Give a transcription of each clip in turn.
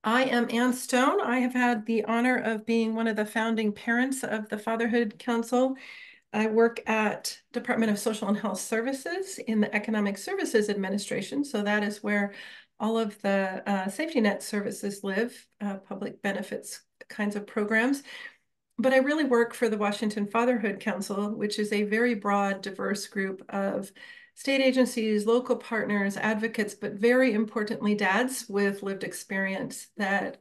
I am Ann Stone. I have had the honor of being one of the founding parents of the Fatherhood Council. I work at Department of Social and Health Services in the Economic Services Administration. So that is where all of the safety net services live, public benefits kinds of programs. But I really work for the Washington Fatherhood Council, which is a very broad, diverse group of state agencies, local partners, advocates, but very importantly, dads with lived experience that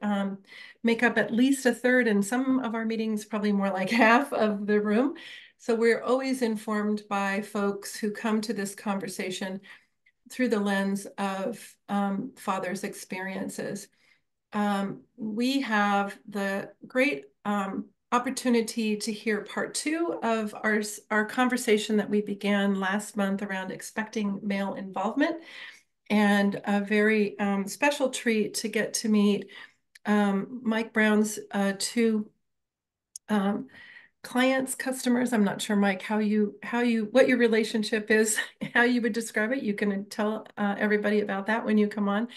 make up at least a third, and some of our meetings, probably more like half of the room. So we're always informed by folks who come to this conversation through the lens of fathers' experiences. We have the great opportunity to hear part two of our conversation that we began last month around expecting male involvement, and a very special treat to get to meet Mike Brown's two clients, customers. I'm not sure, Mike, what your relationship is, how you would describe it. You can tell everybody about that when you come on.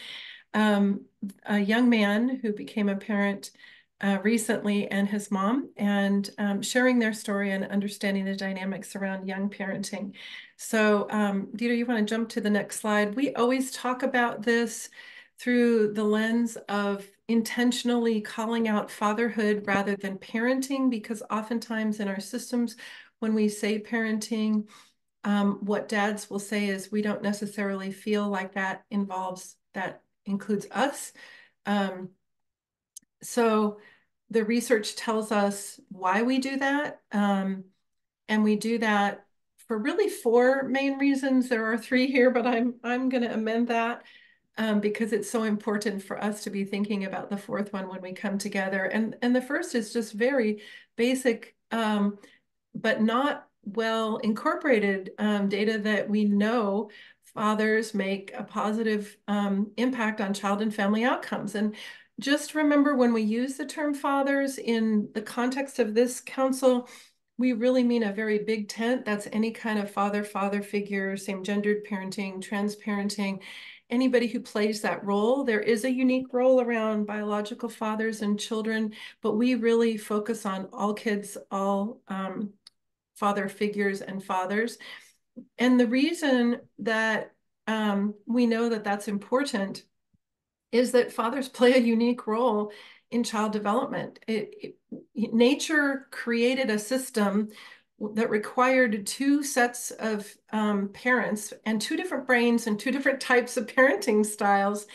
A young man who became a parent recently, and his mom, and sharing their story and understanding the dynamics around young parenting. So Dieter, you want to jump to the next slide? We always talk about this through the lens of intentionally calling out fatherhood rather than parenting, because oftentimes in our systems, when we say parenting, what dads will say is we don't necessarily feel like that includes us. So the research tells us why we do that. And we do that for really four main reasons. There are three here, but I'm going to amend that because it's so important for us to be thinking about the fourth one when we come together. And the first is just very basic, but not well incorporated data that we know fathers make a positive impact on child and family outcomes. And just remember, when we use the term fathers in the context of this council, we really mean a very big tent. That's any kind of father figure, same-gendered parenting, trans parenting, anybody who plays that role. There is a unique role around biological fathers and children, but we really focus on all kids, all father figures and fathers. And the reason that we know that that's important is that fathers play a unique role in child development. Nature created a system that required two sets of parents and two different brains and two different types of parenting styles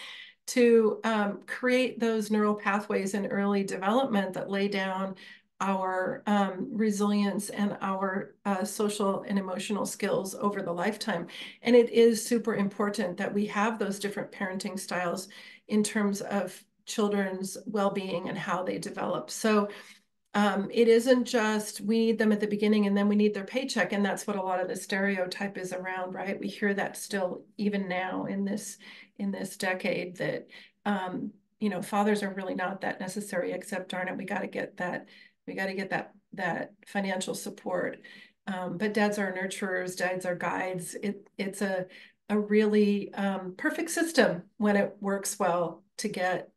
to create those neural pathways in early development that lay down our resilience and our social and emotional skills over the lifetime. And it is super important that we have those different parenting styles in terms of children's well-being and how they develop. So it isn't just we need them at the beginning and then we need their paycheck. And that's what a lot of the stereotype is around, right? We hear that still even now in this decade, that fathers are really not that necessary, except darn it, we got to get that financial support. But dads are nurturers, dads are guides. It's a really perfect system when it works well to get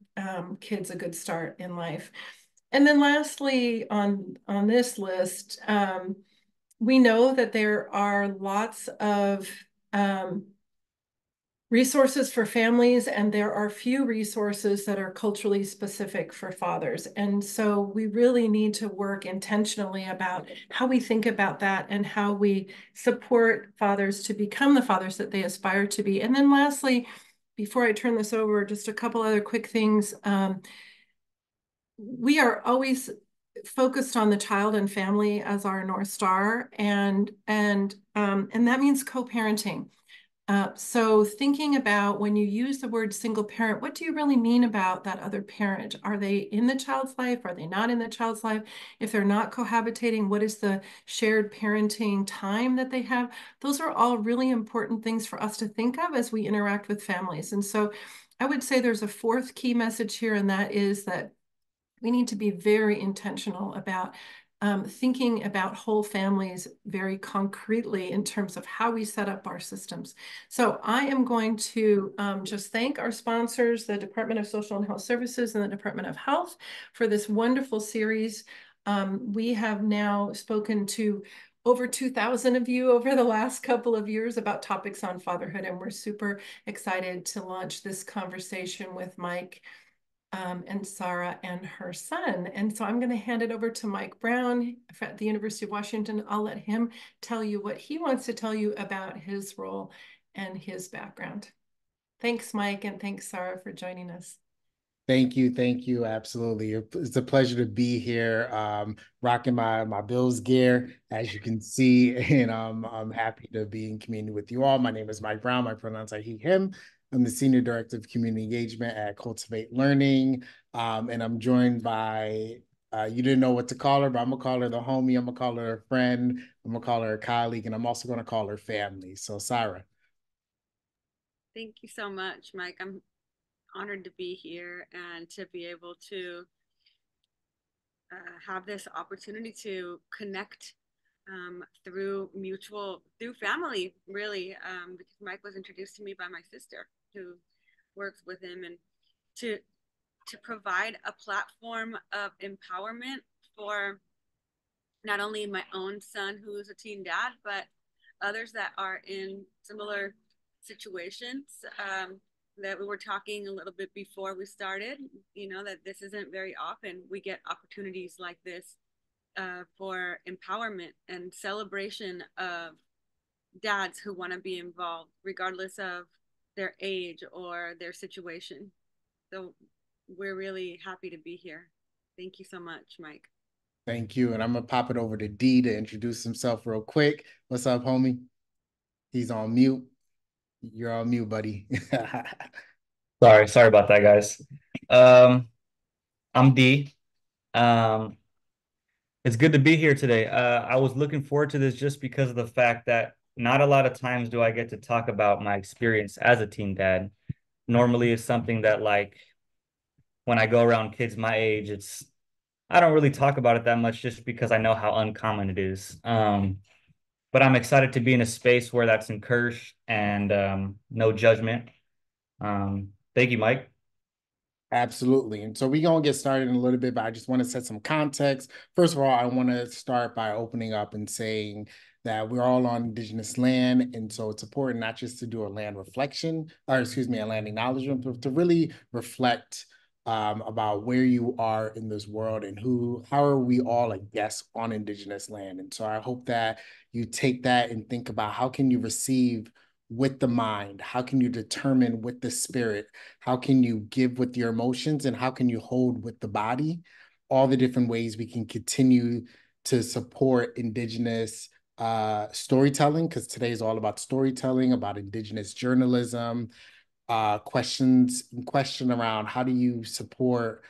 kids a good start in life. And then lastly, on this list, we know that there are lots of resources for families, and there are few resources that are culturally specific for fathers. And so we really need to work intentionally about how we think about that and how we support fathers to become the fathers that they aspire to be. And then lastly, before I turn this over, just a couple other quick things. We are always focused on the child and family as our North Star, and that means co-parenting. So thinking about when you use the word single parent, what do you really mean about that other parent? Are they in the child's life? Are they not in the child's life? If they're not cohabitating, what is the shared parenting time that they have? Those are all really important things for us to think of as we interact with families. And so I would say there's a fourth key message here, and that is that we need to be very intentional about thinking about whole families very concretely in terms of how we set up our systems. So I am going to just thank our sponsors, the Department of Social and Health Services and the Department of Health, for this wonderful series. We have now spoken to over 2,000 of you over the last couple of years about topics on fatherhood, and we're super excited to launch this conversation with Mike and Sarah and her son. And so I'm going to hand it over to Mike Brown at the University of Washington. I'll let him tell you what he wants to tell you about his role and his background. Thanks, Mike, and thanks, Sarah, for joining us. Thank you, thank you. Absolutely. It's a pleasure to be here, rocking my Bills gear, as you can see, and I'm happy to be in community with you all. My name is Mike Brown. My pronouns are he, him. I'm the Senior Director of Community Engagement at Cultivate Learning, and I'm joined by, you didn't know what to call her, but I'm going to call her the homie. I'm going to call her a friend. I'm going to call her a colleague, and I'm also going to call her family. So, Sarah. Thank you so much, Mike. I'm honored to be here and to be able to have this opportunity to connect through family, really, because Mike was introduced to me by my sister who works with him, and to provide a platform of empowerment for not only my own son who is a teen dad, but others that are in similar situations. That we were talking a little bit before we started, that this isn't very often we get opportunities like this for empowerment and celebration of dads who want to be involved, regardless of their age or their situation. So we're really happy to be here. Thank you so much, Mike. Thank you. And I'm going to pop it over to D to introduce himself real quick. What's up, homie? He's on mute. You're on mute, buddy. Sorry about that, guys. I'm D. Um, it's good to be here today. I was looking forward to this just because of the fact that not a lot of times do I get to talk about my experience as a teen dad. Normally, it's something that, like, when I go around kids my age, I don't really talk about it that much just because I know how uncommon it is. But I'm excited to be in a space where that's encouraged and no judgment. Thank you, Mike. Absolutely. And so we're going to get started in a little bit, but I just want to set some context. First of all, I want to start by opening up and saying that we're all on Indigenous land. And so it's important not just to do a land reflection, or excuse me, a land acknowledgement, but to really reflect about where you are in this world and how are we all a guest on Indigenous land. And so I hope that you take that and think about how can you receive with the mind? How can you determine with the spirit? How can you give with your emotions? And how can you hold with the body? All the different ways we can continue to support Indigenous storytelling, because today is all about storytelling, about Indigenous journalism, question around how do you support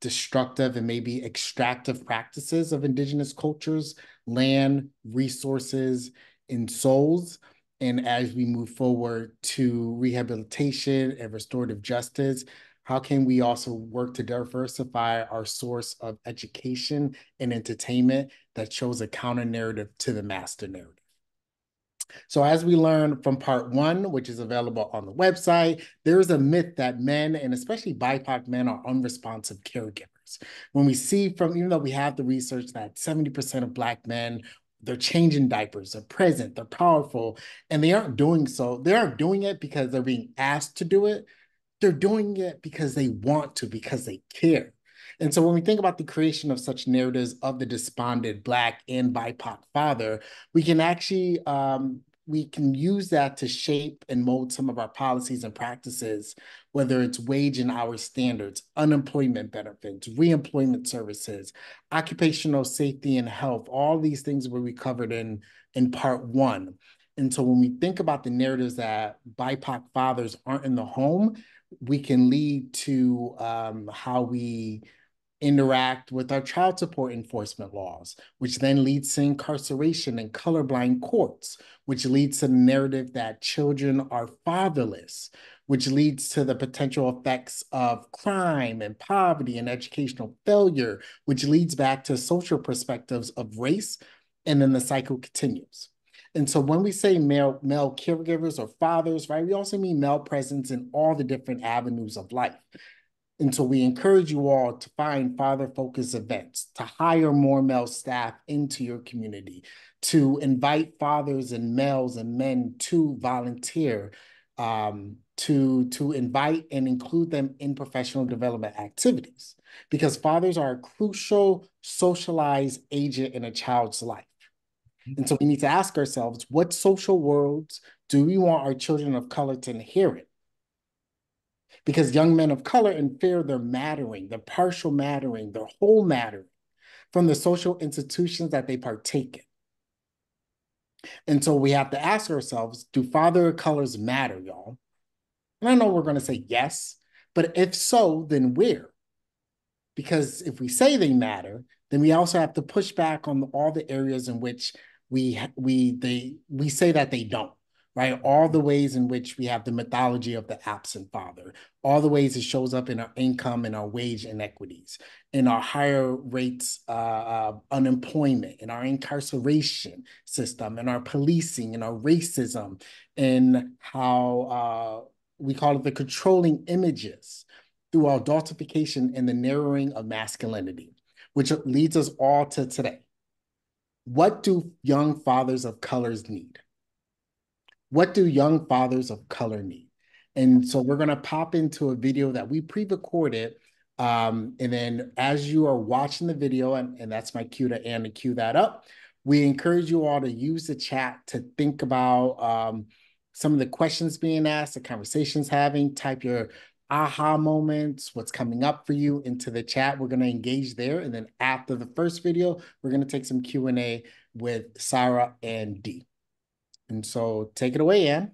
destructive and maybe extractive practices of Indigenous cultures, land, resources, and souls. And as we move forward to rehabilitation and restorative justice, how can we also work to diversify our source of education and entertainment that shows a counter narrative to the master narrative? So as we learned from part one, which is available on the website, there is a myth that men, and especially BIPOC men, are unresponsive caregivers. When we see from, even though we have the research that 70% of Black men, they're changing diapers, they're present, they're powerful, and they aren't doing so. They aren't doing it because they're being asked to do it. They're doing it because they want to, because they care. And so when we think about the creation of such narratives of the despondent Black and BIPOC father, we can actually we can use that to shape and mold some of our policies and practices, whether it's wage and hour standards, unemployment benefits, reemployment services, occupational safety and health. All these things were we covered in part one. And so when we think about the narratives that BIPOC fathers aren't in the home, we can lead to how we interact with our child support enforcement laws, which then leads to incarceration and colorblind courts, which leads to the narrative that children are fatherless, which leads to the potential effects of crime and poverty and educational failure, which leads back to social perspectives of race, and then the cycle continues. And so when we say male caregivers or fathers, right, we also mean male presence in all the different avenues of life. And so we encourage you all to find father-focused events, to hire more male staff into your community, to invite fathers and males and men to volunteer, to invite and include them in professional development activities, because fathers are a crucial socialized agent in a child's life. And so we need to ask ourselves, what social worlds do we want our children of color to inherit? Because young men of color infer their mattering, their partial mattering, their whole mattering from the social institutions that they partake in. And so we have to ask ourselves, do father of colors matter, y'all? And I know we're going to say yes, but if so, then where? Because if we say they matter, then we also have to push back on all the areas in which we say that they don't, right? All the ways in which we have the mythology of the absent father, all the ways it shows up in our income and our wage inequities, in our higher rates of unemployment, in our incarceration system, in our policing, in our racism, in how we call it the controlling images through adultification and the narrowing of masculinity, which leads us all to today. What do young fathers of colors need? What do young fathers of color need? And so we're going to pop into a video that we pre-recorded. And then as you are watching the video, and that's my cue to Anna cue that up, we encourage you all to use the chat to think about some of the questions being asked, the conversations having, type your aha moments, what's coming up for you into the chat. We're going to engage there. And then after the first video, we're going to take some Q&A with Sarah and Dee. And so take it away, Ann.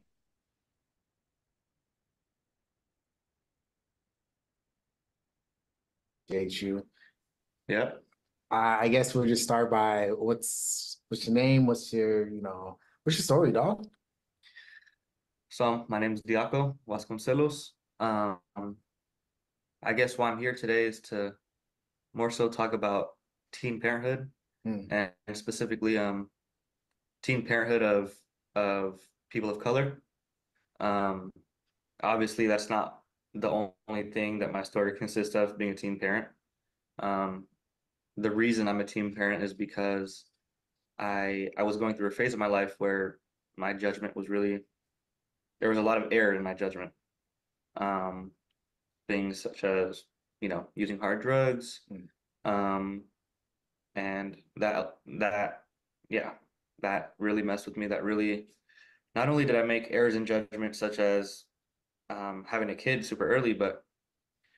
JHU. Yeah. I guess we'll just start by what's your name? What's your story, dog? So my name is Diaco Vasconcelos. I guess why I'm here today is to more so talk about teen parenthood and specifically teen parenthood of people of color. Obviously that's not the only thing that my story consists of, being a teen parent. The reason I'm a teen parent is because I was going through a phase of my life where my judgment was really, there was a lot of error in my judgment. Things such as, using hard drugs, and that really messed with me. That really, not only did I make errors in judgment, such as having a kid super early, but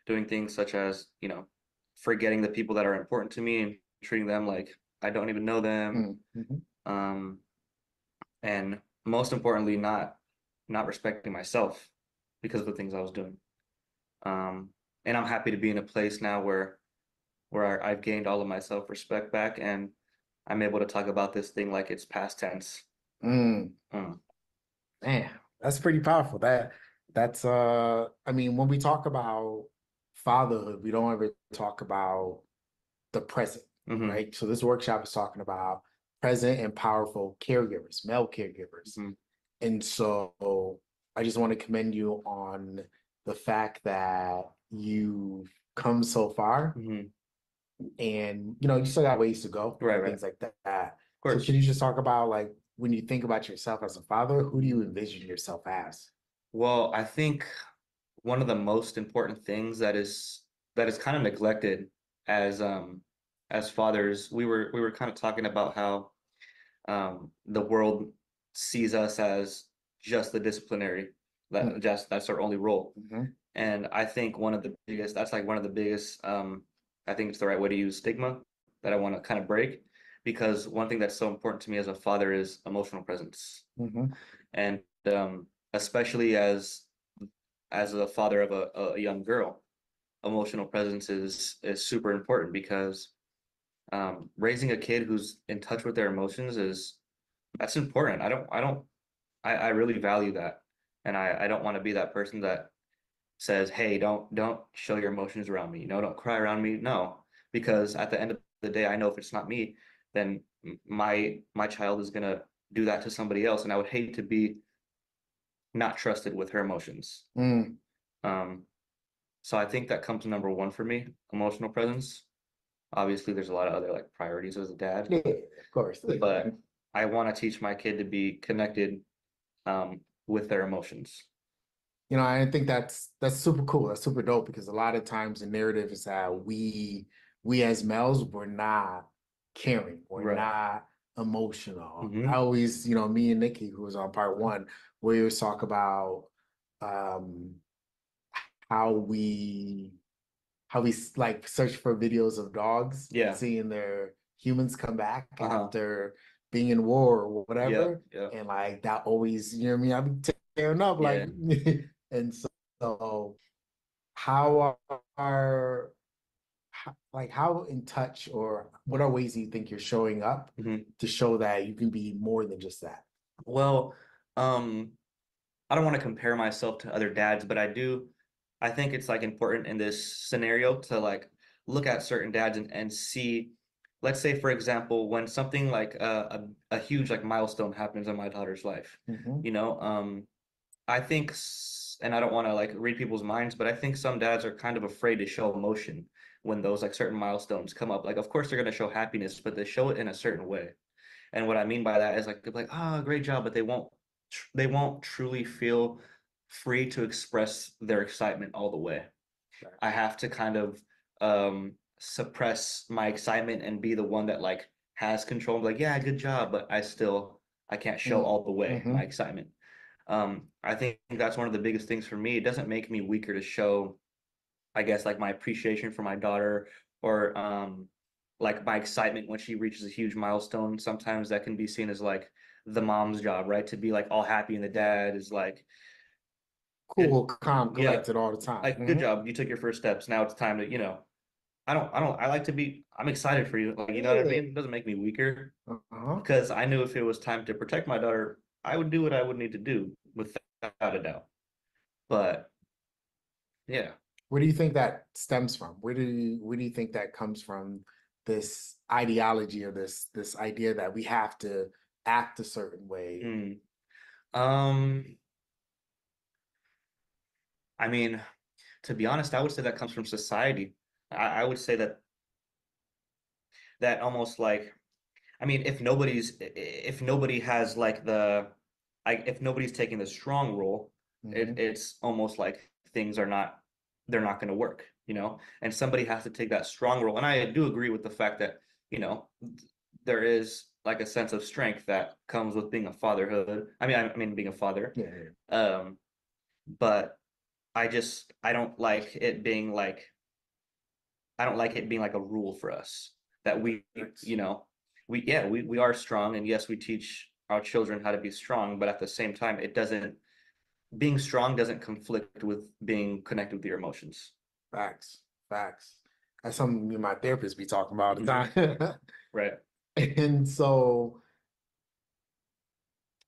doing things such as, forgetting the people that are important to me and treating them like I don't even know them. And most importantly, not respecting myself because of the things I was doing. And I'm happy to be in a place now where I've gained all of my self-respect back, and I'm able to talk about this thing like it's past tense. Man, that's pretty powerful. That's I mean, when we talk about fatherhood, we don't ever talk about the present, right? So this workshop is talking about present and powerful caregivers, male caregivers. And so I just want to commend you on the fact that you've come so far, and you still got ways to go, right? Things like that. Of course. So can you just talk about, like, when you think about yourself as a father, who do you envision yourself as? Well, I think one of the most important things that is kind of neglected as fathers, we were kind of talking about how the world sees us as just the disciplinary, that's our only role. And I think one of the biggest, I think it's the right way to use, stigma that I want to kind of break, because one thing that's so important to me as a father is emotional presence. And especially as a father of a young girl, emotional presence is super important, because raising a kid who's in touch with their emotions that's important. I really value that. And I don't want to be that person that says, hey, don't show your emotions around me, don't cry around me. No, because at the end of the day, I know if it's not me, then my child is gonna do that to somebody else, and I would hate to be not trusted with her emotions. Mm. Um, so I think that comes number one for me, emotional presence. Obviously, there's a lot of other like priorities as a dad, Yeah, of course. but I want to teach my kid to be connected with their emotions. I think that's super cool. That's super dope because a lot of times the narrative is how we as males, we're not caring, we're Right. not emotional. Mhm. I always, me and Nikki, who was on part one, we always talk about how we like search for videos of dogs, Yeah. seeing their humans come back Uh-huh. after being in war or Yeah, whatever. yeah. And like that always, you know what I mean? I'd be tearing up like and so how are how in touch or what are ways you think you're showing up Mhm. to show that you can be more than just that? Well, I don't want to compare myself to other dads, but I think it's like important in this scenario to like look at certain dads and see, let's say for example, when something like a huge like milestone happens in my daughter's life, Mhm. I think, and I don't want to like read people's minds, but I think some dads are kind of afraid to show emotion when those like certain milestones come up. Like, of course they're going to show happiness, but they show it in a certain way. And what I mean by that is like they're like, ah, great job, but they won't truly feel free to express their excitement all the way. I have to kind of suppress my excitement and be the one that like has control. Like, yeah, good job, but I can't show all the way my excitement. I think that's one of the biggest things for me. It doesn't make me weaker to show, I guess, like my appreciation for my daughter or like my excitement when she reaches a huge milestone. Sometimes that can be seen as like the mom's job, right? To be like all happy and the dad is like, Cool, calm, yeah, collected all the time. like good job, you took your first steps. Now it's time to, I like to be, I'm excited for you. Like, you know what I mean? It doesn't make me weaker because I knew if it was time to protect my daughter, I would do what I would need to do without a doubt. But yeah. Where do you think that stems from? Where do you think that comes from? This ideology or this idea that we have to act a certain way. Um, I mean, to be honest, I would say that comes from society. I would say that almost like, I mean, if nobody has like if nobody's taking the strong role, it's almost like things are not, they're not going to work, and somebody has to take that strong role. And I do agree with the fact that, you know, there is like a sense of strength that comes with being a fatherhood. I mean, being a father. Yeah. But I don't like it being like, I don't like it being like a rule for us that we are strong, and yes, we teach our children how to be strong, but at the same time, being strong doesn't conflict with being connected with your emotions. Facts. That's something me and my therapist be talking about all the time. Right. And so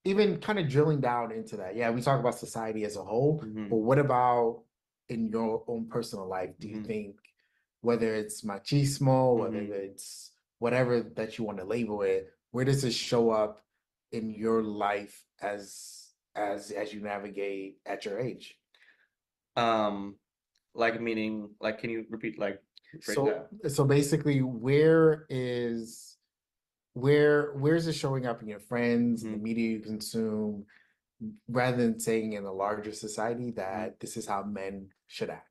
even kind of drilling down into that, yeah, we talk about society as a whole, but what about in your own personal life? Do you think whether it's machismo, whether it's whatever that you want to label it, where does it show up in your life as you navigate at your age? Like meaning, like, can you repeat, like, So basically, where's it showing up in your friends, the media you consume, rather than saying in a larger society that this is how men should act?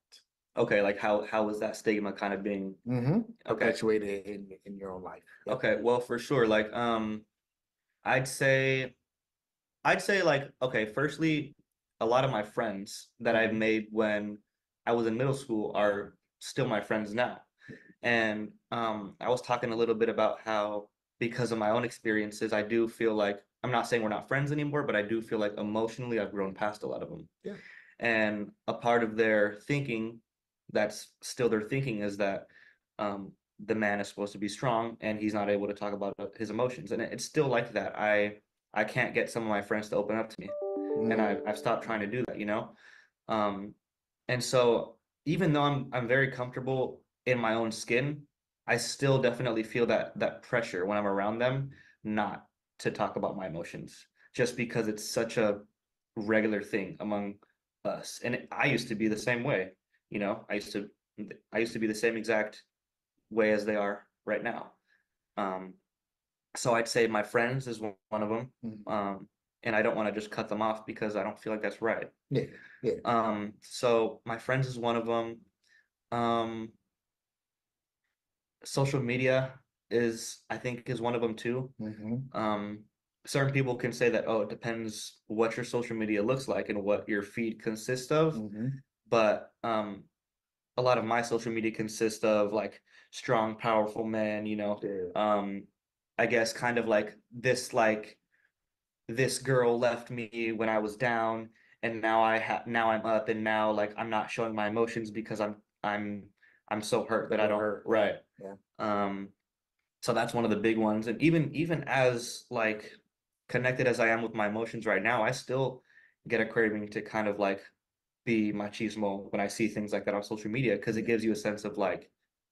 Okay, like how is that stigma kind of being perpetuated in your own life? Yep. Okay, well, for sure. Like, I'd say like, okay, firstly, a lot of my friends that I've made when I was in middle school are still my friends now. And I was talking a little bit about how, because of my own experiences, I do feel like, I'm not saying we're not friends anymore, but I do feel like emotionally I've grown past a lot of them. Yeah. And a part of their thinking, that's still their thinking, is that the man is supposed to be strong and he's not able to talk about his emotions. And it's still like that. I can't get some of my friends to open up to me. and I've stopped trying to do that, you know? And so even though I'm very comfortable in my own skin, I still definitely feel that pressure when I'm around them not to talk about my emotions, just because it's such a regular thing among us. And I used to be the same way, you know, I used to be the same exact way as they are right now. Um, so I'd say my friends is one of them. And I don't want to just cut them off because I don't feel like that's right. Yeah, yeah. So my friends is one of them. Um, social media I think is one of them too. Certain people can say that, oh, it depends what your social media looks like and what your feed consists of. But a lot of my social media consists of like strong, powerful men, you know. I guess kind of like this girl left me when I was down, and now I'm up, and now like I'm not showing my emotions because I'm so hurt that I don't hurt. right. Yeah. So that's one of the big ones. And even as like connected as I am with my emotions right now, I still get a craving to kind of like be machismo when I see things like that on social media, because it gives you a sense of like,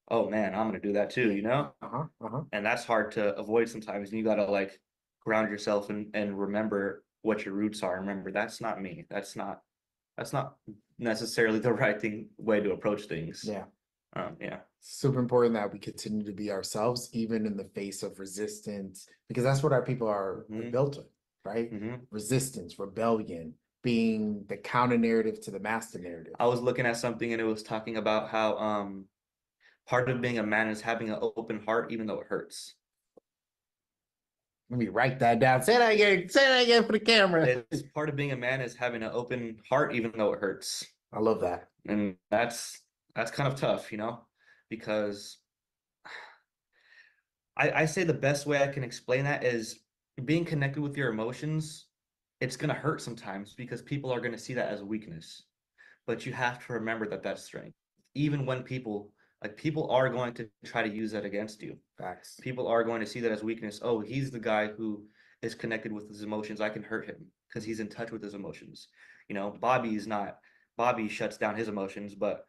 oh man, I'm gonna do that too, you know? And that's hard to avoid sometimes. And you gotta like ground yourself and remember what your roots are. And remember, that's not me. That's not necessarily the right way to approach things. Yeah. Yeah. Super important that we continue to be ourselves, even in the face of resistance, because that's what our people are built with, right? Resistance, rebellion, being the counter narrative to the master narrative. I was looking at something and it was talking about how part of being a man is having an open heart, even though it hurts. Let me write that down. Say that again. Say that again for the camera. It's part of being a man is having an open heart, even though it hurts. I love that. And that's kind of tough, you know, because I say the best way I can explain that is being connected with your emotions. It's going to hurt sometimes because people are going to see that as weakness, but you have to remember that that's strength. Even when people are going to try to use that against you. Facts. People are going to see that as weakness. Oh, he's the guy who is connected with his emotions. I can hurt him because he's in touch with his emotions. You know, Bobby shuts down his emotions, but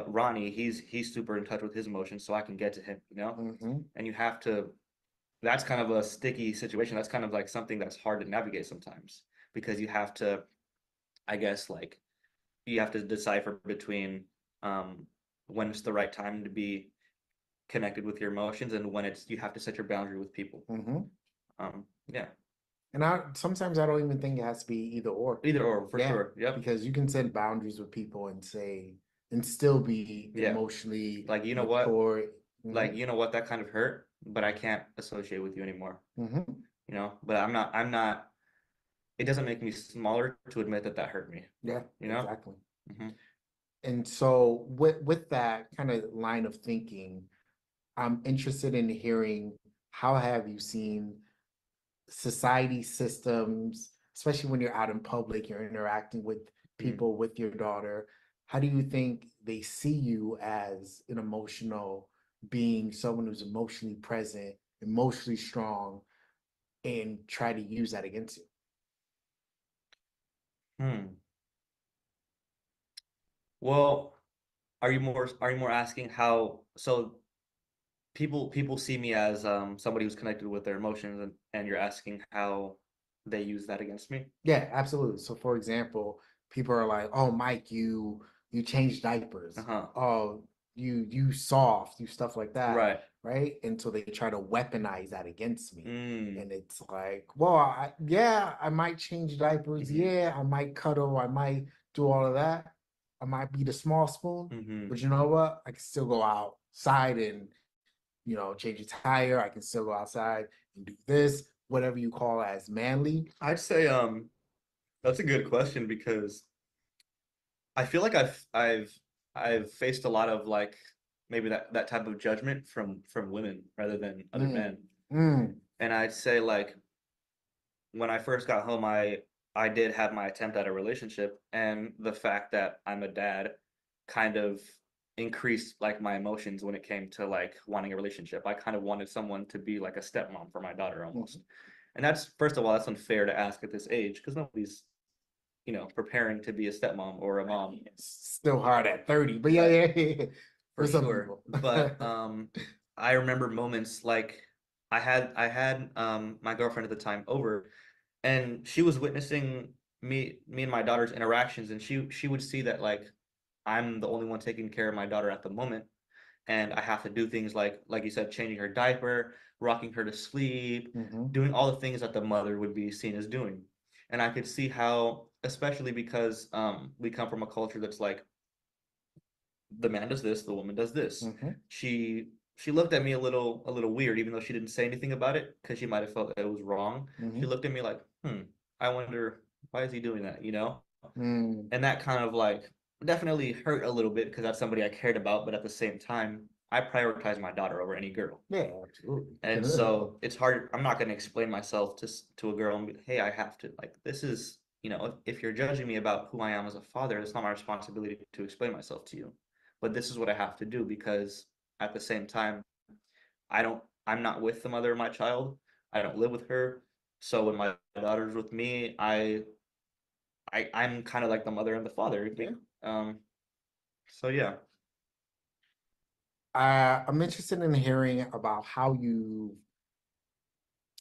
Ronnie, he's super in touch with his emotions, so I can get to him, you know? And you have to, that's kind of a sticky situation. That's kind of like something that's hard to navigate sometimes, because you have to, I guess, like, you have to decipher between when it's the right time to be connected with your emotions and when you have to set your boundary with people. Yeah. And sometimes I don't even think it has to be either or. Either or, for sure. Yep. Because you can set boundaries with people and still be emotionally like, you know what? Like, you know what, that kind of hurt, but I can't associate with you anymore. You know, but I'm not, it doesn't make me smaller to admit that hurt me. Yeah, you know? Exactly. And so with that kind of line of thinking, I'm interested in hearing, how have you seen society systems, especially when you're out in public, you're interacting with people, with your daughter, how do you think they see you as an emotional being, someone who's emotionally present, emotionally strong, and try to use that against you? Well, are you more asking how, so people see me as somebody who's connected with their emotions, and you're asking how they use that against me? Yeah, absolutely. So for example, people are like, oh, Mike, you change diapers. Oh, you soft, you stuff like that. Right. And so they try to weaponize that against me. And it's like, well, I might change diapers. Yeah, I might cuddle. I might do all of that. I might be the small spoon. But you know what? I can still go outside and, change a tire. I can still go outside and do this, whatever you call as manly. I'd say that's a good question, because I feel like I've faced a lot of like maybe that type of judgment from women rather than other men. And I'd say like when I first got home, I did have my attempt at a relationship, and the fact that I'm a dad kind of increased like my emotions when it came to like wanting a relationship. I kind of wanted someone to be like a stepmom for my daughter almost. And that's, first of all, that's unfair to ask at this age, because you know, preparing to be a stepmom or a mom. It's still hard at 30, but yeah. For some sure. people. But I remember moments like I had my girlfriend at the time over, and she was witnessing me and my daughter's interactions, and she would see that like I'm the only one taking care of my daughter at the moment, and I have to do things like you said, changing her diaper, rocking her to sleep, Mhm. doing all the things that the mother would be seen as doing. And I could see how, especially because we come from a culture that's like the man does this, the woman does this. Mhm. She looked at me a little weird, even though she didn't say anything about it, because she might have felt that it was wrong. She Mhm. looked at me like, I wonder why is he doing that, you know? Mm. And that kind of like definitely hurt a little bit because that's somebody I cared about, but at the same time, I prioritize my daughter over any girl. Yeah, absolutely. And so it's hard. I'm not going to explain myself to a girl and be, hey, I have to like this is, you know, if you're judging me about who I am as a father, it's not my responsibility to explain myself to you. But this is what I have to do because at the same time, I'm not with the mother of my child. I don't live with her. So when my daughter's with me, I'm kind of like the mother and the father. Yeah. Um, so yeah. I'm interested in hearing about how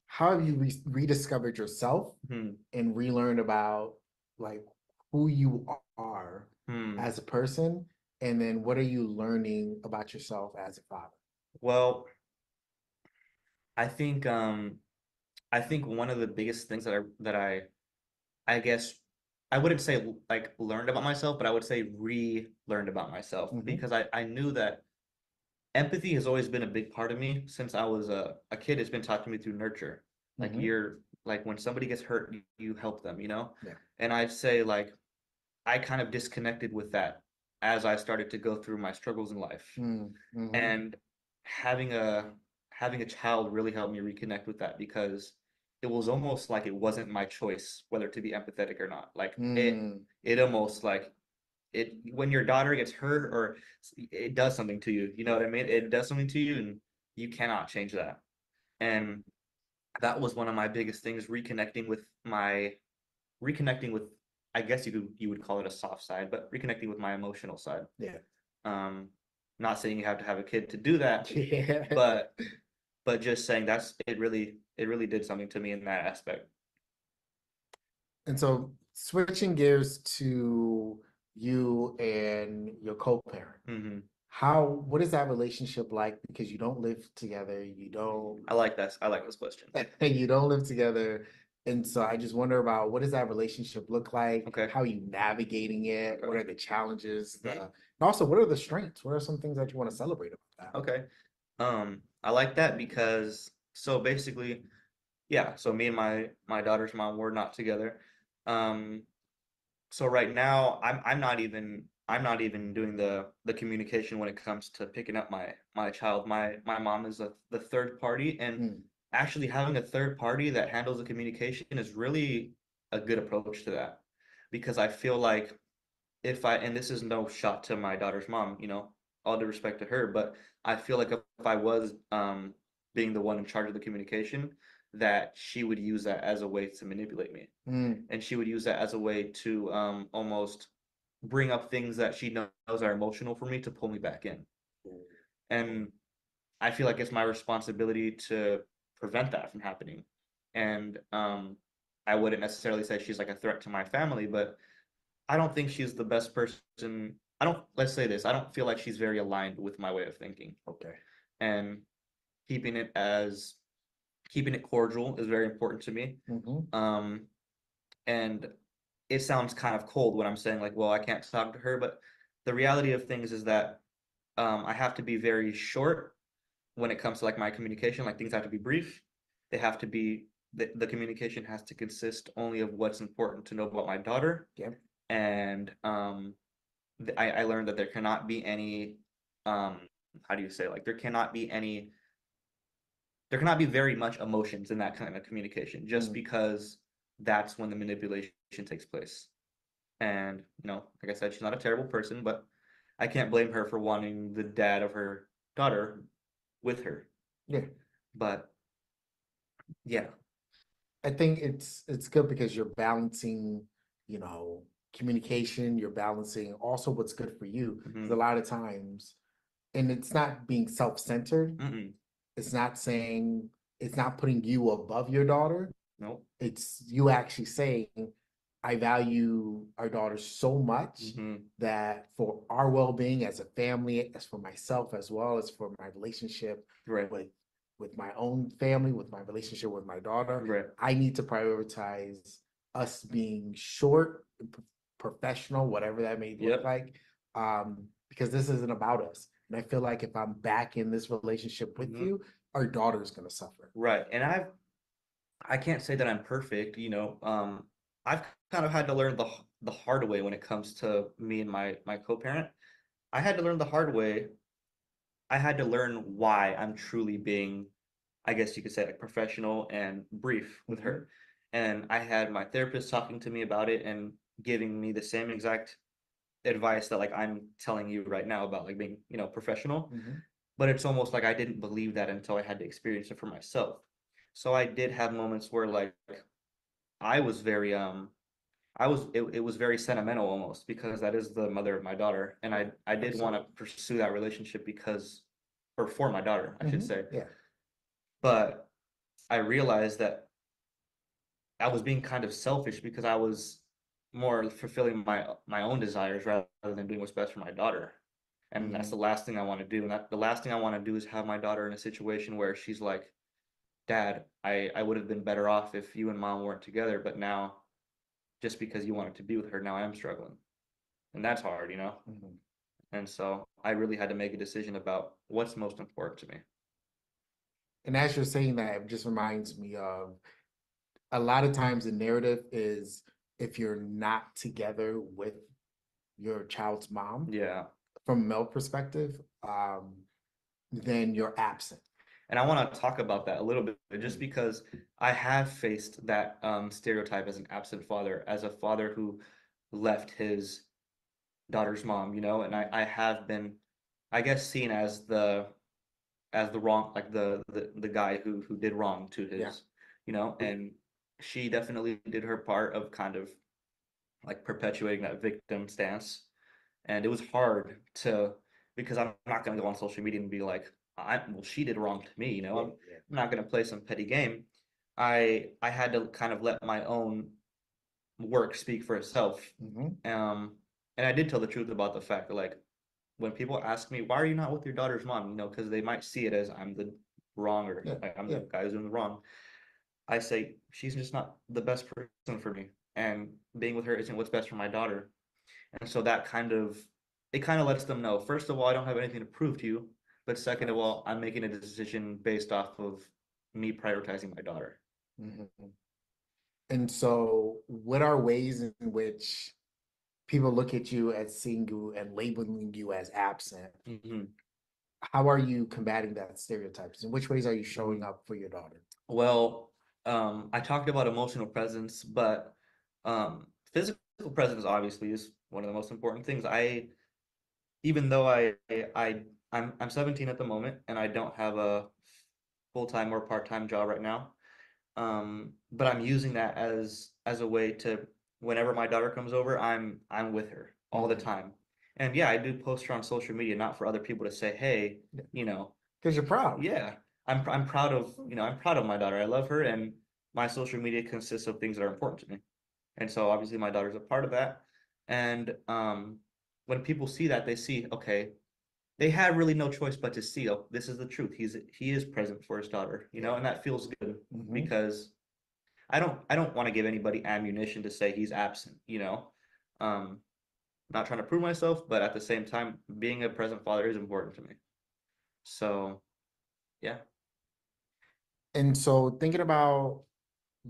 have you rediscovered yourself Hmm. and relearned about like who you are Hmm. as a person, and then what are you learning about yourself as a father? Well, I think I think one of the biggest things I guess I wouldn't say like learned about myself, but I would say relearnned about myself Mhm. because I knew that empathy has always been a big part of me since I was a kid. It's been taught to me through nurture. Like Mhm. you're like when somebody gets hurt, you help them, you know? Yeah. And I'd say like I kind of disconnected with that as I started to go through my struggles in life. Mhm. And having a child really helped me reconnect with that because it was almost like it wasn't my choice whether to be empathetic or not. Like Mm. it almost like it when your daughter gets hurt or it does something to you, you know what I mean? It does something to you and you cannot change that. And that was one of my biggest things, reconnecting with I guess you would call it a soft side, but reconnecting with my emotional side. Yeah. Um, not saying you have to have a kid to do that, Yeah. but just saying it really did something to me in that aspect. And so switching gears to you and your co-parent, Hmm. what is that relationship like? Because you don't live together, you don't I like that. I like this question. you don't live together. And so I just wonder about what does that relationship look like? Okay. How are you navigating it? What are the challenges? Mhm. And also what are the strengths? What are some things that you want to celebrate about that? Okay. I like that because so basically, yeah. So me and my daughter's mom were not together. Um, so right now I'm not even doing the communication when it comes to picking up my child. My mom is the third party, and Mm. actually having a third party that handles the communication is really a good approach to that because I feel like if I and this is no shot to my daughter's mom, you know, all due respect to her, but I feel like if I was being the one in charge of the communication, that she would use that as a way to manipulate me Mm. and she would use that as a way to almost bring up things that she knows are emotional for me to pull me back in. And I feel like it's my responsibility to prevent that from happening. And I wouldn't necessarily say she's like a threat to my family, but I don't think she's the best person. Let's say this, I don't feel like she's very aligned with my way of thinking. Okay. And keeping it as keeping it cordial is very important to me. Mm-hmm. And it sounds kind of cold when I'm saying like, well, I can't talk to her, but the reality of things is that I have to be very short when it comes to like my communication. Like things have to be brief. They have to be the communication has to consist only of what's important to know about my daughter. Yep. And I learned that there cannot be any how do you say like there cannot be very much emotions in that kind of communication just because that's when the manipulation takes place. And, you know, like I said, she's not a terrible person, but I can't blame her for wanting the dad of her daughter with her. Yeah. But yeah. I think it's good because you're balancing you know, communication, you're balancing also what's good for you. 'Cause a lot of times, and it's not being self-centered. Mm-mm. It's not saying, it's not putting you above your daughter. Nope. It's you actually saying, I value our daughter so much Mm-hmm. that for our well-being as a family, as for myself, as well as for my relationship Right. with my own family, with my relationship with my daughter, Right. I need to prioritize us being short, professional, whatever that may look Yep. like, because this isn't about us. And I feel like if I'm back in this relationship with Mhm. you, our daughter's gonna suffer. Right. And I can't say that I'm perfect, you know. I've kind of had to learn the hard way when it comes to me and my co-parent. I had to learn the hard way. I had to learn why I'm truly being, I guess you could say, like professional and brief with her. And I had my therapist talking to me about it and giving me the same exact advice that like I'm telling you right now about like being, you know, professional. Mhm. But it's almost like I didn't believe that until I had to experience it for myself. So I did have moments where like I was very it was very sentimental almost because that is the mother of my daughter and I did want to Absolutely. pursue that relationship because or for my daughter, I should say. Yeah. But I realized that I was being kind of selfish because I was more fulfilling my own desires rather than doing what's best for my daughter. And that's the last thing I want to do. And that the last thing I want to do is have my daughter in a situation where she's like, Dad, I would have been better off if you and mom weren't together, but now just because you wanted to be with her, now I'm struggling. And that's hard, you know? Mhm. And so I really had to make a decision about what's most important to me. And as you're saying that, it just reminds me of a lot of times the narrative is if you're not together with your child's mom, Yeah. from a male perspective, then you're absent. And I want to talk about that a little bit just because I have faced that stereotype as an absent father, as a father who left his daughter's mom, you know, and I have been, I guess, seen as the wrong, like the guy who did wrong to his, Yeah. you know, and she definitely did her part of kind of like perpetuating that victim stance. And it was hard to because I'm not gonna go on social media and be like, well, she did wrong to me, you know. I'm Yeah. not gonna play some petty game. I had to kind of let my own work speak for itself. Mhm. And I did tell the truth about the fact that like when people ask me, why are you not with your daughter's mom? You know, because they might see it as I'm the wronger, Yeah. like I'm Yeah. the guy who's doing the wrong. I say she's just not the best person for me, and being with her isn't what's best for my daughter. And so that kind of it kind of lets them know, first of all, I don't have anything to prove to you, but second of all, I'm making a decision based off of me prioritizing my daughter. Mhm. And so, what are ways in which people look at you as seeing you and labeling you as absent? Mm-hmm. How are you combating that stereotypes? In which ways are you showing up for your daughter? Well, I talked about emotional presence, but physical presence obviously is one of the most important things. Even though I'm 17 at the moment and I don't have a full-time or part-time job right now. But I'm using that as a way to whenever my daughter comes over, I'm with her all the time. And yeah, I do post her on social media, not for other people to say, hey, you know, Because you're proud. yeah, I'm proud of, you know, I'm proud of my daughter. I love her and my social media consists of things that are important to me. And so obviously my daughter's a part of that. And when people see that, they see, okay, they had really no choice but to see, oh, this is the truth. He is present for his daughter, you know, and that feels good because I don't want to give anybody ammunition to say he's absent, you know. Um, not trying to prove myself, but at the same time, being a present father is important to me. So yeah. And so, thinking about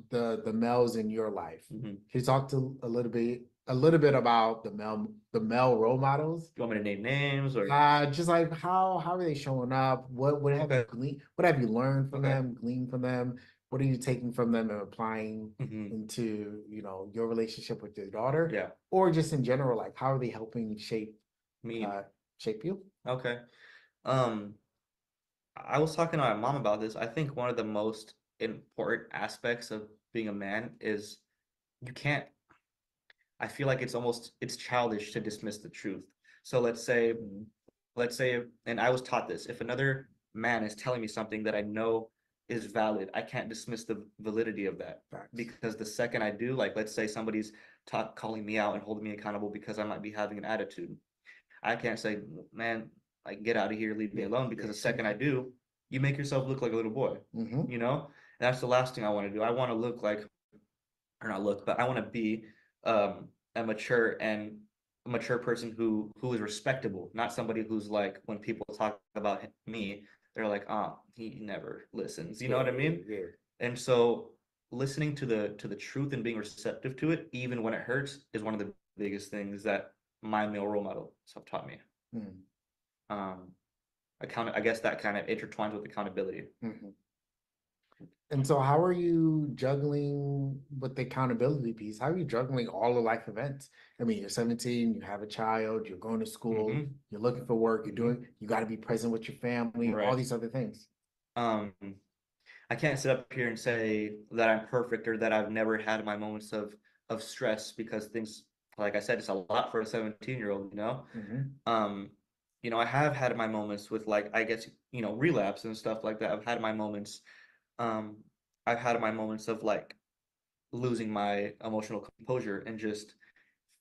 the males in your life, Mhm. can you talk to a little bit about the male role models? You want me to name names or Just like how are they showing up? What have you okay. gleaned? What have you learned from Okay. them? Gleaned from them? What are you taking from them and applying Mhm. into your relationship with your daughter? Yeah. Or just in general, like how are they helping Me. shape you? Okay. Um, I was talking to my mom about this. I think one of the most important aspects of being a man is you can't I feel like it's childish to dismiss the truth. So let's say, and I was taught this, if another man is telling me something that I know is valid, I can't dismiss the validity of that. Facts. Because the second I do, like let's say somebody's calling me out and holding me accountable because I might be having an attitude, I can't say, man, like get out of here, leave me alone, because the second I do, you make yourself look like a little boy, Mhm. you know? And that's the last thing I want to do. I want to look like, or not look, but I want to be a mature person who is respectable, not somebody who's like, when people talk about me, they're like, oh, he never listens. You know what I mean? Yeah. And so listening to the truth and being receptive to it, even when it hurts, is one of the biggest things that my male role models have taught me. Mhm. I guess that kind of intertwines with accountability. Mhm. And so how are you juggling with the accountability piece? How are you juggling all the life events? I mean, you're 17, you have a child, you're going to school, Mhm. you're looking for work, you got to be present with your family, all Right. these other things. I can't sit up here and say that I'm perfect or that I've never had my moments of stress, because things, like I said, it's a lot for a 17-year-old, you know? Mhm. You know, I have had my moments with, like, I guess, you know, relapse and stuff like that. I've had my moments. Um, I've had my moments of like losing my emotional composure and just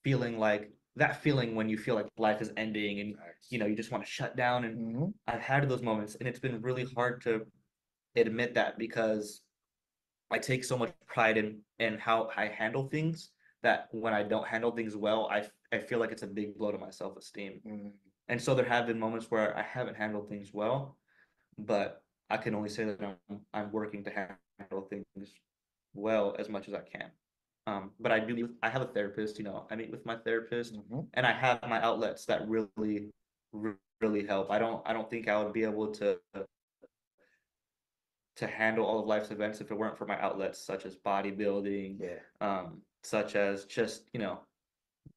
feeling like that feeling when you feel like life is ending and you know you just want to shut down. And Mhm. I've had those moments, and it's been really hard to admit that, because I take so much pride in how I handle things, that when I don't handle things well, I feel like it's a big blow to my self-esteem. Mhm. And so there have been moments where I haven't handled things well, but I can only say that I'm working to handle things well as much as I can. But I have a therapist, you know, I meet with my therapist, Mhm. and I have my outlets that really help. I don't think I would be able to handle all of life's events if it weren't for my outlets, such as bodybuilding, Yeah. such as just, you know,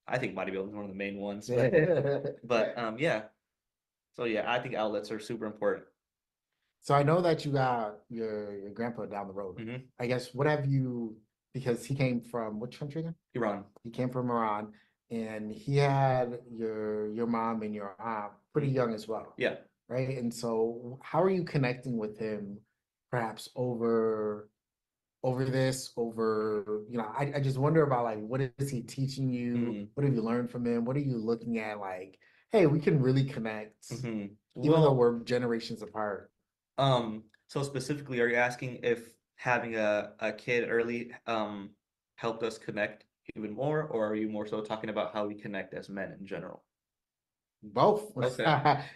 I think bodybuilding is one of the main ones, yeah. So yeah, I think outlets are super important. So I know that you got your grandpa down the road. Mhm. I guess what have you, because he came from which country again? Iran. He came from Iran, and he had your mom and your aunt pretty young as well. Yeah. Right. And so how are you connecting with him, perhaps over this, I just wonder about like what is he teaching you? Mhm. What have you learned from him? What are you looking at like, hey, we can really connect, Mhm. even though Well, we're generations apart. so specifically, are you asking if having a kid early helped us connect even more, or are you more so talking about how we connect as men in general? Both. Okay.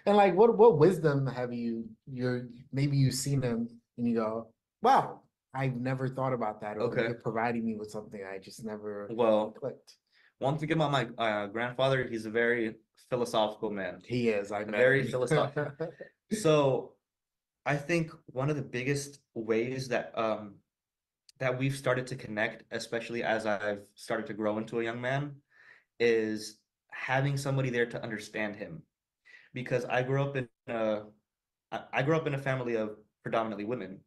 And like what wisdom have maybe you've seen him and you go, wow, I've never thought about that, or Okay. you're providing me with something I just never Well, clicked. one thing about my grandfather, he's a very philosophical man. He is, I met Very him. philosophical. So I think one of the biggest ways that we've started to connect, especially as I've started to grow into a young man, is having somebody there to understand him. Because I grew up in a family of predominantly women.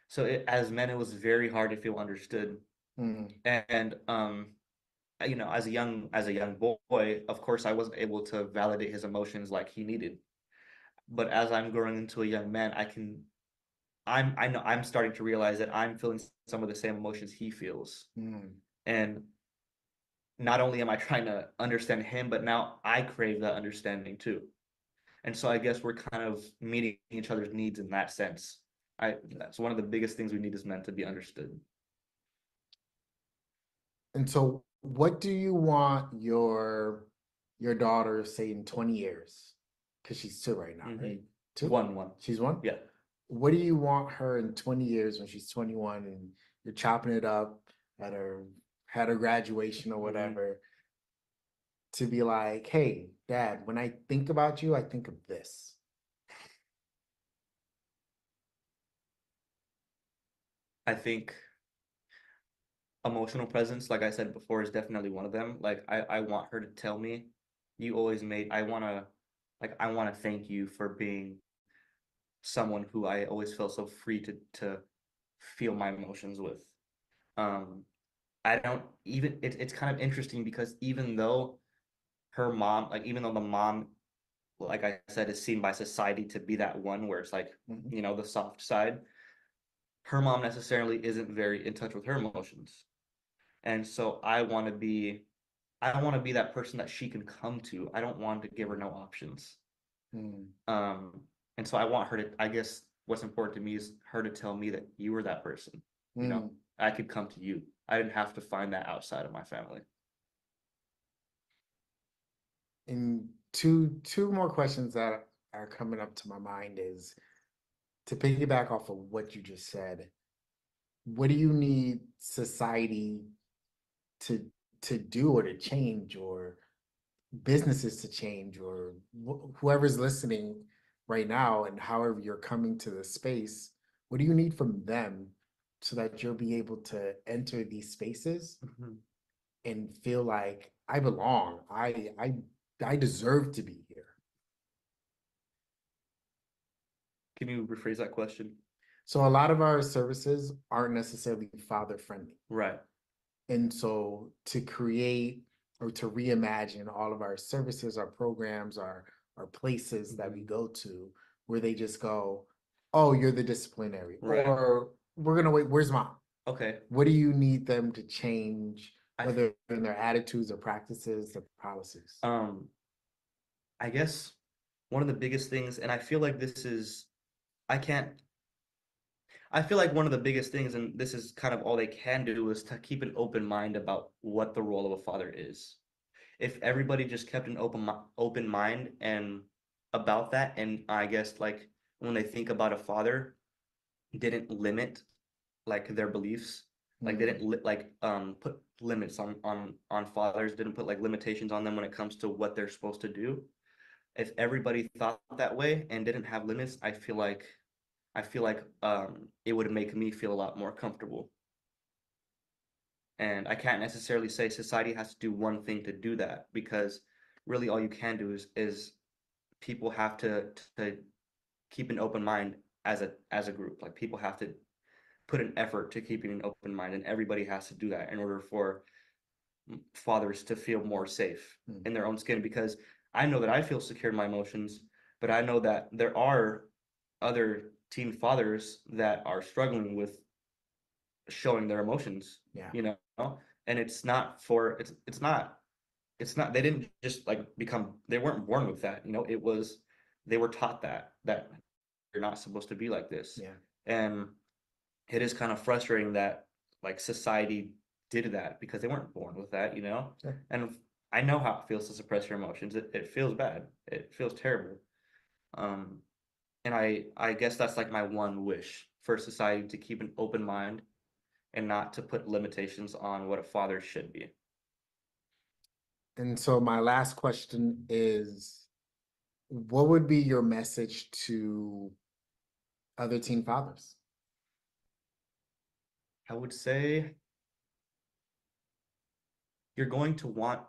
So as men, it was very hard to feel understood. Mhm. And you know, as a young boy, of course, I wasn't able to validate his emotions like he needed. But as I'm growing into a young man, I know I'm starting to realize that I'm feeling some of the same emotions he feels. Mhm. And not only am I trying to understand him, but now I crave that understanding too. And so I guess we're kind of meeting each other's needs in that sense. That's one of the biggest things we need as men, to be understood. And so what do you want your daughter, say, in 20 years? Because she's 2 right now, right? 2? One. She's 1? Yeah. What do you want her in 20 years when she's 21 and you're chopping it up at her graduation or whatever, to be like, hey, Dad, when I think about you, I think of this. I think emotional presence, like I said before, is definitely one of them. Like I want her to tell me, you always made, I wanna thank you for being someone who I always felt so free to feel my emotions with. Um, I don't even, it's kind of interesting because even though her mom, like even though the mom, like I said, is seen by society to be that one where it's like, Mhm. you know, the soft side, her mom necessarily isn't very in touch with her emotions. And so I want to be that person that she can come to. I don't want to give her no options. Mm. Um, and so I want her to, I guess what's important to me is her to tell me that you were that person. You know, Mm. I could come to you. I didn't have to find that outside of my family. And two more questions that are coming up to my mind is to piggyback off of what you just said. What do you need society to to do or to change, or businesses to change, or whoever's listening right now, and however you're coming to the space, what do you need from them so that you'll be able to enter these spaces and feel like I belong, I deserve to be here? Can you rephrase that question? So a lot of our services aren't necessarily father friendly. Right. And so to create or to reimagine all of our services, our programs, our places that we go to, where they just go, oh, you're the disciplinary, Right. or we're gonna wait, where's mom? Okay. What do you need them to change, I- whether in their attitudes or practices or policies? I guess one of the biggest things, and I feel like this is, I can't, I feel like one of the biggest things, and this is kind of all they can do, is to keep an open mind about what the role of a father is. If everybody just kept an open mind and about that, and I guess like when they think about a father, didn't limit like their beliefs, like they Mm. didn't like put limits on fathers, didn't put like limitations on them when it comes to what they're supposed to do. If everybody thought that way and didn't have limits, I feel like it would make me feel a lot more comfortable. And I can't necessarily say society has to do one thing to do that, because really all you can do is people have to keep an open mind as a group. Like people have to put an effort to keeping an open mind, and everybody has to do that in order for fathers to feel more safe Mm. in their own skin. Because I know that I feel secure in my emotions, but I know that there are other teen fathers that are struggling with showing their emotions, Yeah. you know, and it's not they didn't just like become, they weren't born with that, you know, they were taught that you're not supposed to be like this. Yeah. And it is kind of frustrating that like society did that because they weren't born with that, you know. Yeah. And I know how it feels to suppress your emotions. It feels bad, it feels terrible. um and I guess that's like my one wish for society, to keep an open mind and not to put limitations on what a father should be. And so my last question is, what would be your message to other teen fathers? I would say you're going to want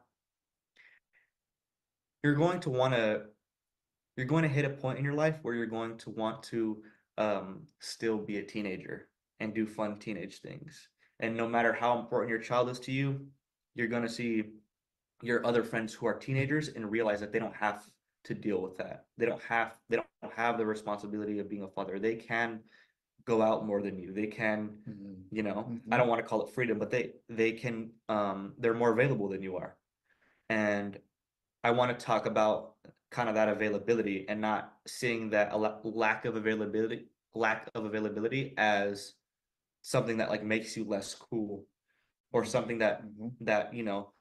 you're going to want to you're going to hit a point in your life where you're going to want to still be a teenager and do fun teenage things. And no matter how important your child is to you, you're going to see your other friends who are teenagers and realize that they don't have to deal with that. They don't have the responsibility of being a father. They can go out more than you. They can, you know, I don't want to call it freedom, but they can they're more available than you are. And I want to talk about kind of that availability, and not seeing that a lack of availability as something that like makes you less cool, or something that you know.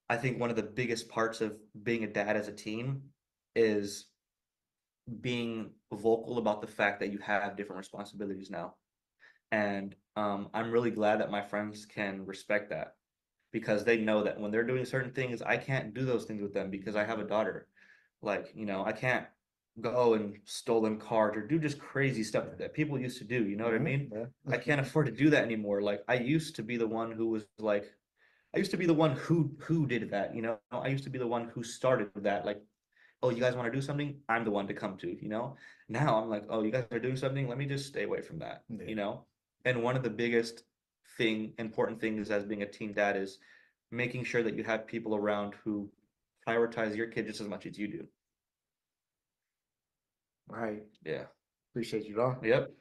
I think one of the biggest parts of being a dad as a teen is being vocal about the fact that you have different responsibilities now. And I'm really glad that my friends can respect that, because they know that when they're doing certain things, I can't do those things with them because I have a daughter. Like, you know, I can't go and stolen cars or do just crazy stuff that people used to do. You know what I mean? I can't afford to do that anymore. Like, I used to be the one who was like, I used to be the one who did that. You know, I used to be the one who started that. Like, oh, you guys want to do something? I'm the one to come to. You know. Now I'm like, oh, you guys are doing something. Let me just stay away from that. Yeah. You know. And one of the biggest important things as being a teen dad is making sure that you have people around who prioritize your kid just as much as you do. Right. Yeah. Appreciate you, dog. Yep.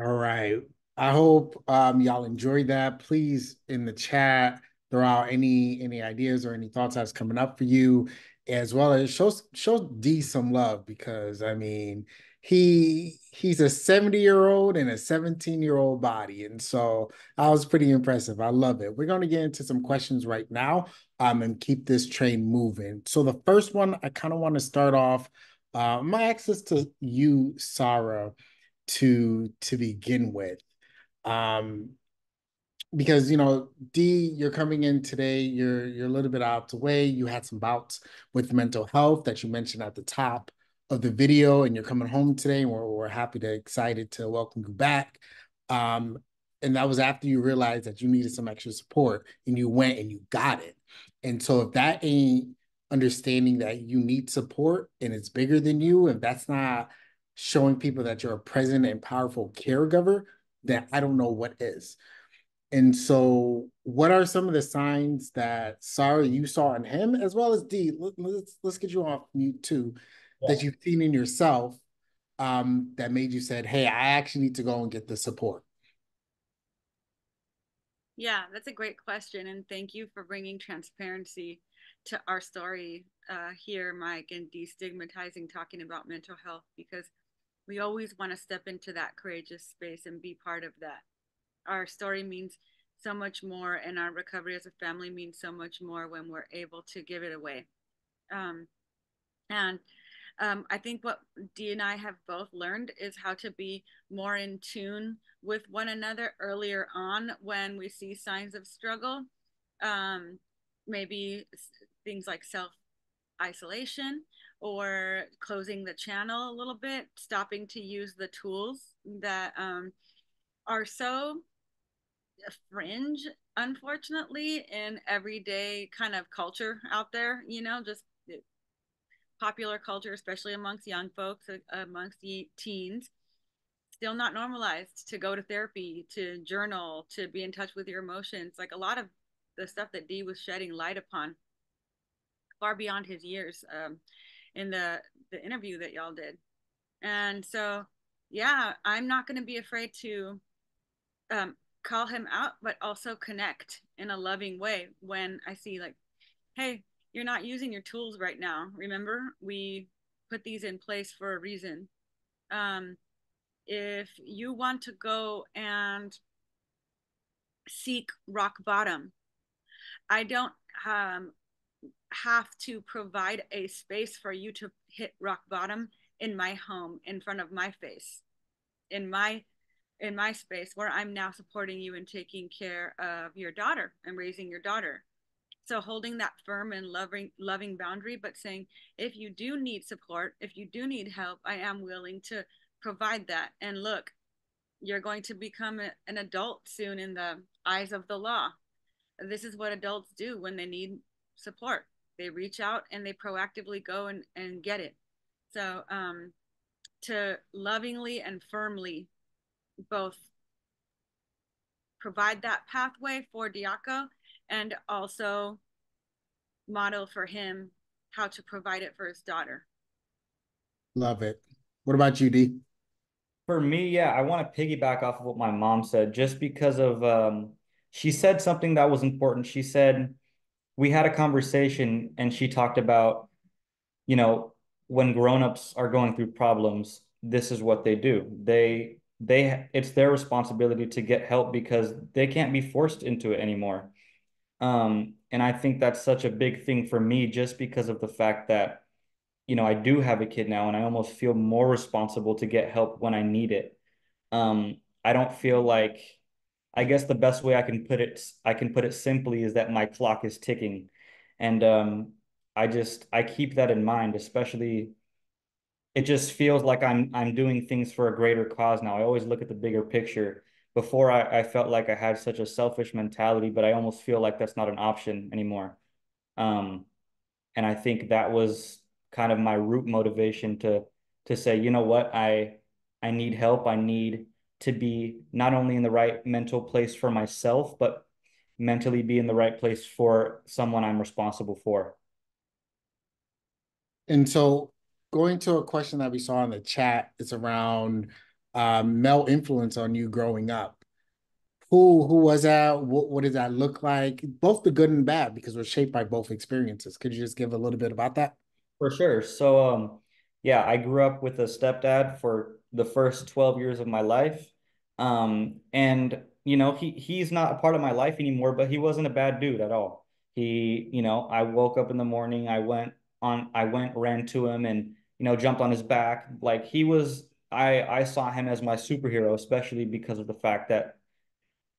All right. I hope y'all enjoyed that. Please in the chat throw out any ideas or any thoughts that's coming up for you, as well as show D some love, because I mean he's a 70-year-old in a 17-year-old body. And so I was pretty impressive. I love it. We're gonna get into some questions right now and keep this train moving. So the first one I kind of want to start off my access to you, Sarah, to begin with. Um, because D, you're coming in today, you're a little bit out of the way. You had some bouts with mental health that you mentioned at the top of the video, and you're coming home today, and we're happy to excited to welcome you back. Um, and that was after you realized that you needed some extra support, and you went and you got it. And so if that ain't understanding that you need support and it's bigger than you, and that's not showing people that you're a present and powerful caregiver, then I don't know what is. And so, what are some of the signs that Sarah you saw in him, as well as D? Let's get you off mute too, that you've seen in yourself, that made you said, "Hey, I actually need to go and get the support." Yeah, that's a great question. And thank you for bringing transparency to our story here, Mike, and destigmatizing talking about mental health, because we always want to step into that courageous space and be part of that. Our story means so much more, and our recovery as a family means so much more when we're able to give it away. And I think what Dee and I have both learned is how to be more in tune with one another earlier on when we see signs of struggle. Maybe things like self isolation or closing the channel a little bit, stopping to use the tools that are so fringe, unfortunately, in everyday kind of culture out there, just popular culture, especially amongst young folks, amongst the teens, still not normalized to go to therapy, to journal, to be in touch with your emotions. Like a lot of the stuff that Dee was shedding light upon, far beyond his years, in the interview that y'all did. And so, yeah, I'm not going to be afraid to call him out, but also connect in a loving way when I see, like, hey, you're not using your tools right now. Remember, we put these in place for a reason. If you want to go and seek rock bottom, I don't have to provide a space for you to hit rock bottom in my home, in front of my face, in my space where I'm now supporting you and taking care of your daughter and raising your daughter. So holding that firm and loving boundary, but saying, if you do need support, if you do need help, I am willing to provide that. And look, you're going to become an adult soon in the eyes of the law. This is what adults do when they need support. They reach out and they proactively go and get it. So to lovingly and firmly both provide that pathway for Diaco and also model for him how to provide it for his daughter. Love it. What about you, D? For me, yeah, I want to piggyback off of what my mom said, just because of she said something that was important. She said we had a conversation and she talked about, you know, when grown-ups are going through problems, this is what they do. They it's their responsibility to get help because they can't be forced into it anymore. And I think that's such a big thing for me, just because of the fact that, I do have a kid now and I almost feel more responsible to get help when I need it. I don't feel like, I guess the best way I can put it simply is that my clock is ticking. And I keep that in mind, especially it just feels like I'm doing things for a greater cause now. I always look at the bigger picture. Before I felt like I had such a selfish mentality, but I almost feel like that's not an option anymore. Um, and I think that was kind of my root motivation to say, you know what, I need help. I need to be not only in the right mental place for myself, but mentally be in the right place for someone I'm responsible for. And so going to a question that we saw in the chat is around male influence on you growing up. Who was that? What did that look like? Both the good and bad, because we're shaped by both experiences. Could you just give a little bit about that? For sure. So, yeah, I grew up with a stepdad for the first 12 years of my life. And he's not a part of my life anymore, but he wasn't a bad dude at all. I woke up in the morning, ran to him and, jumped on his back. Like I saw him as my superhero, especially because of the fact that,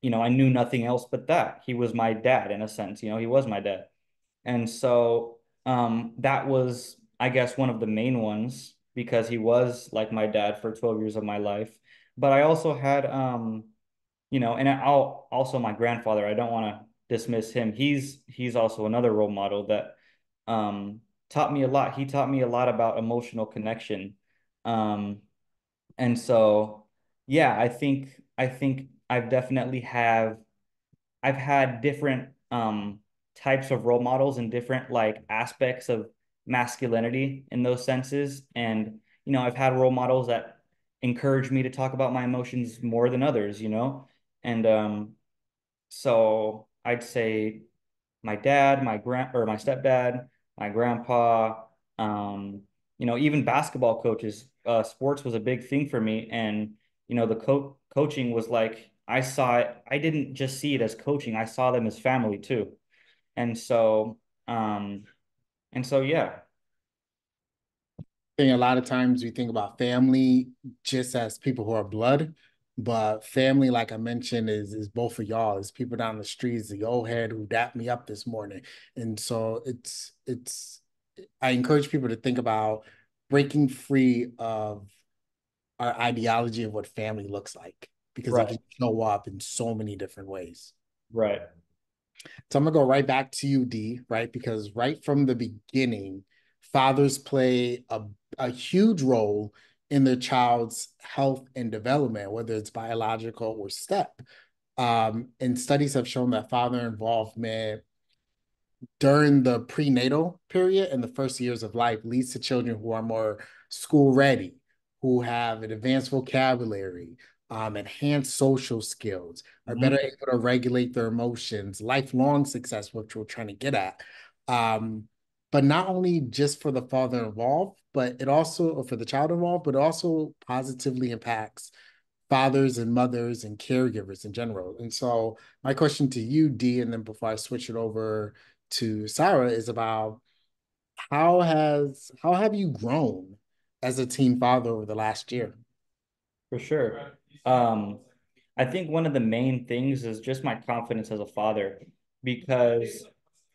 I knew nothing else but that. He was my dad in a sense, he was my dad. And so that was, I guess, one of the main ones because he was like my dad for 12 years of my life. But I also had, and I'll also my grandfather, I don't want to dismiss him. He's also another role model that taught me a lot. He taught me a lot about emotional connection. Um, and so, yeah, I think I've had different types of role models and different like aspects of masculinity in those senses. And, I've had role models that encourage me to talk about my emotions more than others. And so I'd say my dad, my stepdad, my grandpa, even basketball coaches. Sports was a big thing for me, and the coaching was like I saw it. I didn't just see it as coaching; I saw them as family too. And so, um, yeah, Think a lot of times we think about family just as people who are blood, but family, like I mentioned, is both of y'all. It's people down the streets, the old head who dapped me up this morning. And so it's I encourage people to think about breaking free of our ideology of what family looks like because it right, can show up in so many different ways. right, So I'm gonna go right back to you, D, right? Because right from the beginning, fathers play a huge role in their child's health and development, whether it's biological or step. And studies have shown that father involvement during the prenatal period and the first years of life leads to children who are more school ready, who have an advanced vocabulary, enhanced social skills, are mhm, better able to regulate their emotions, lifelong success, which we're trying to get at. Um, but not only just for the father involved, but it also, or for the child involved, but it also positively impacts fathers and mothers and caregivers in general. And so my question to you, D, and then before I switch it over to Sarah, is about how have you grown as a teen father over the last year? for sure. Um, I think one of the main things is just my confidence as a father, because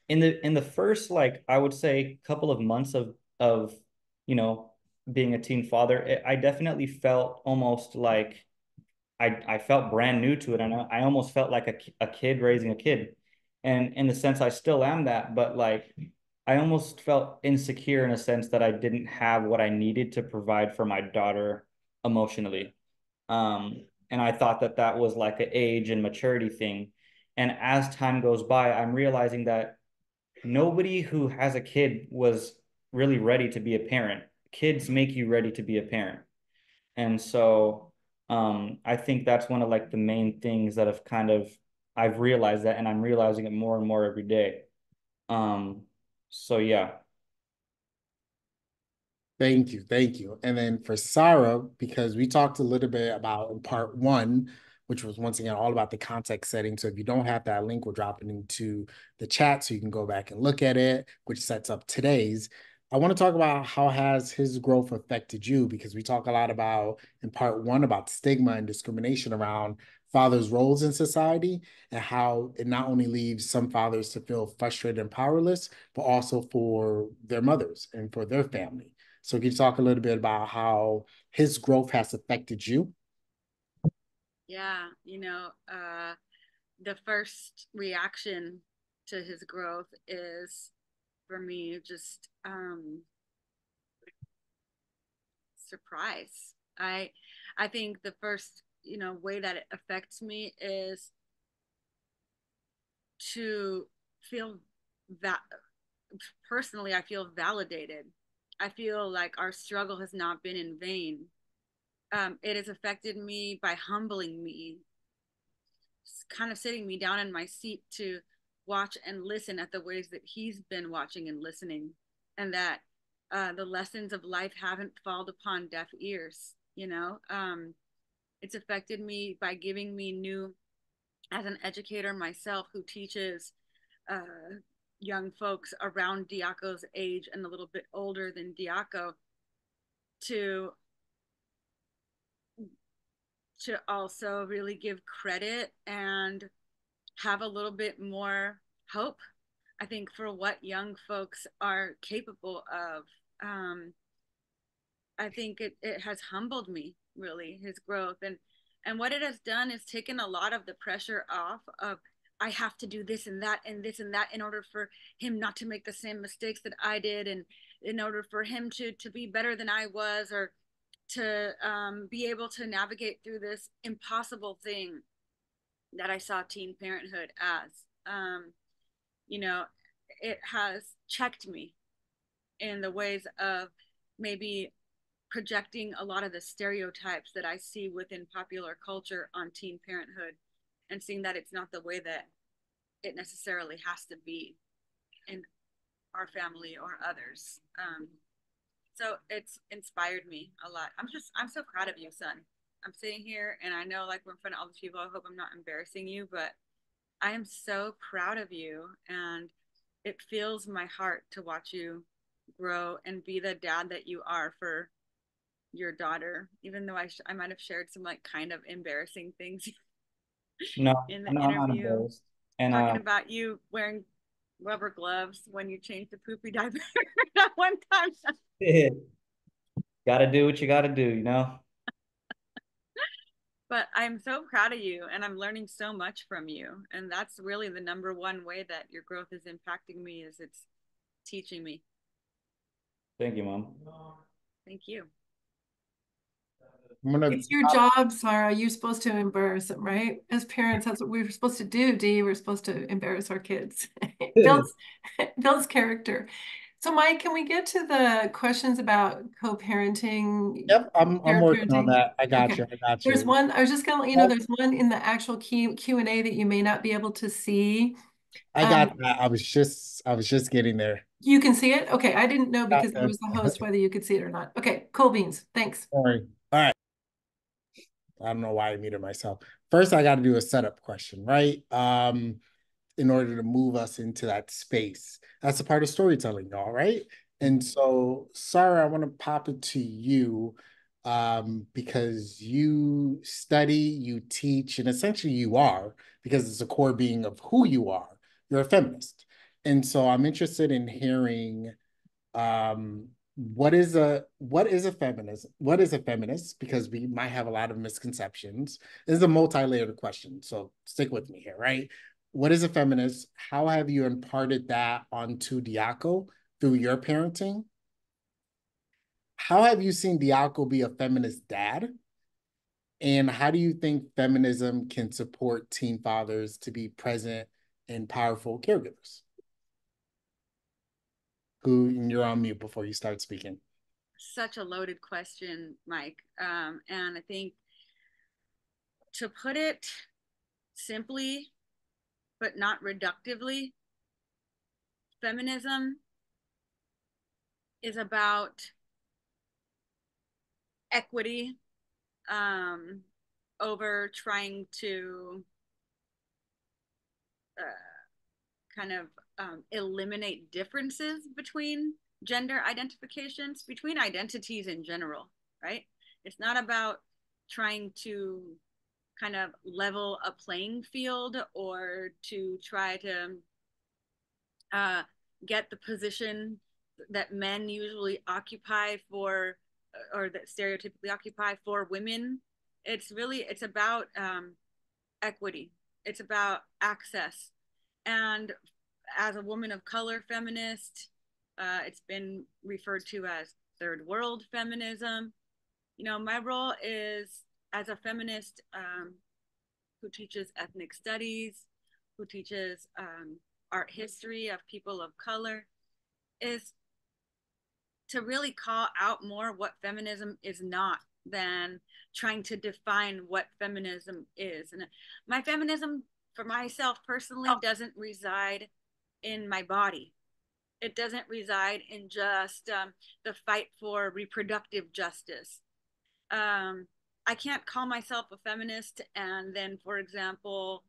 in the first like I would say couple of months of you know being a teen father, I definitely felt almost like I felt brand new to it, and I almost felt like a kid raising a kid, and in the sense I still am that, but like I almost felt insecure in a sense that I didn't have what I needed to provide for my daughter emotionally. And I thought that that was like an age and maturity thing. And as time goes by, I'm realizing that nobody who has a kid was really ready to be a parent. Kids make you ready to be a parent. And so I think that's one of like the main things that I've realized that, and I'm realizing it more and more every day. Um, so yeah, Thank you. Thank you. And then for Sarah, because we talked a little bit about in part one, which was once again all about the context setting. So if you don't have that link, we'll drop it into the chat so you can go back and look at it, which sets up today's. I want to talk about how has his growth affected you, because we talk a lot about in part one about stigma and discrimination around fathers' roles in society and how it not only leaves some fathers to feel frustrated and powerless, but also for their mothers and for their family. So can you talk a little bit about how his growth has affected you? Yeah, the first reaction to his growth is for me just surprise. I think the first, way that it affects me is to feel that personally, I feel validated. I feel like our struggle has not been in vain. It has affected me by humbling me, kind of sitting me down in my seat to watch and listen at the ways that he's been watching and listening, and that the lessons of life haven't fallen upon deaf ears. It's affected me by giving me new, as an educator myself who teaches young folks around Diaco's age and a little bit older than Diaco, to also really give credit and have a little bit more hope, I think, for what young folks are capable of. I think it has humbled me, really, his growth. And what it has done is taken a lot of the pressure off of, I have to do this and that and this and that in order for him not to make the same mistakes that I did, and in order for him to be better than I was, or to be able to navigate through this impossible thing that I saw teen parenthood as. You know, it has checked me in the ways of maybe projecting a lot of the stereotypes that I see within popular culture on teen parenthood, and seeing that it's not the way that it necessarily has to be in our family or others. So it's inspired me a lot. I'm so proud of you, son. I'm sitting here and I know, like, we're in front of all these people. I hope I'm not embarrassing you, but I am so proud of you, and it fills my heart to watch you grow and be the dad that you are for your daughter, even though I might have shared some, like, kind of embarrassing things No, in the no, I'm not interview, embarrassed. And talking about you wearing rubber gloves when you changed the poopy diaper that one time. gotta do what you gotta do, you know? But I'm so proud of you, and I'm learning so much from you. And that's really the number one way that your growth is impacting me, is it's teaching me. Thank you, Mom. Thank you. I'm gonna It's your job, Sarah. You're supposed to embarrass them, right? As parents, that's what we're supposed to do, Dee. We're supposed to embarrass our kids. Builds character. So, Mike, can we get to the questions about co-parenting, Yep, I'm pair working on parenting? that. I got Okay. you. I got There's you. one, I was just gonna let you know, there's one in the actual Q&A that you may not be able to see. I got that. I was just getting there. You can see it? Okay, I didn't know Got because I that. was the host whether you could see it or not. Okay, cool beans. Thanks. Sorry. All right. I don't know why I muted myself. First, I got to do a setup question, right? In order to move us into that space. That's a part of storytelling, y'all, right? And so, Sarah, I want to pop it to you, because you study, you teach, and essentially you are, because it's a core being of who you are. You're a feminist. And so I'm interested in hearing, what is a feminist, because we might have a lot of misconceptions. This is a multi-layered question, so stick with me here, right? What is a feminist? How have you imparted that onto Diaco through your parenting? How have you seen Diaco be a feminist dad? And how do you think feminism can support teen fathers to be present and powerful caregivers? Who, and you're on mute before you start speaking. Such a loaded question, Mike. And I think, to put it simply, but not reductively, feminism is about equity, over trying to kind of eliminate differences between gender identifications, between identities in general, right? It's not about trying to kind of level a playing field, or to try to get the position that men usually occupy for, or that stereotypically occupy for women. It's about equity. It's about access. And as a woman of color feminist, it's been referred to as third world feminism. you know, my role is as a feminist who teaches ethnic studies, who teaches art history of people of color, is to really call out more what feminism is not than trying to define what feminism is. And my feminism for myself personally doesn't reside in my body. It doesn't reside in just the fight for reproductive justice. I can't call myself a feminist and then, for example,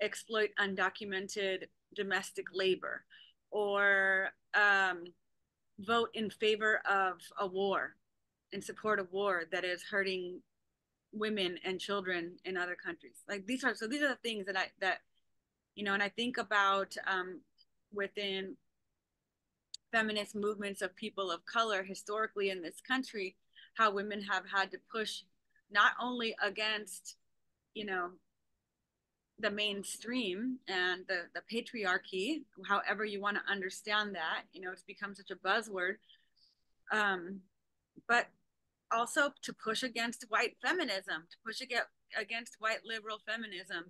exploit undocumented domestic labor or vote in favor of a war, in support of war that is hurting women and children in other countries. Like these are the things that you know, and I think about within feminist movements of people of color historically in this country, how women have had to push not only against, you know, the mainstream and the patriarchy, however you want to understand that, you know, it's become such a buzzword, but also to push against white feminism, to push against white liberal feminism,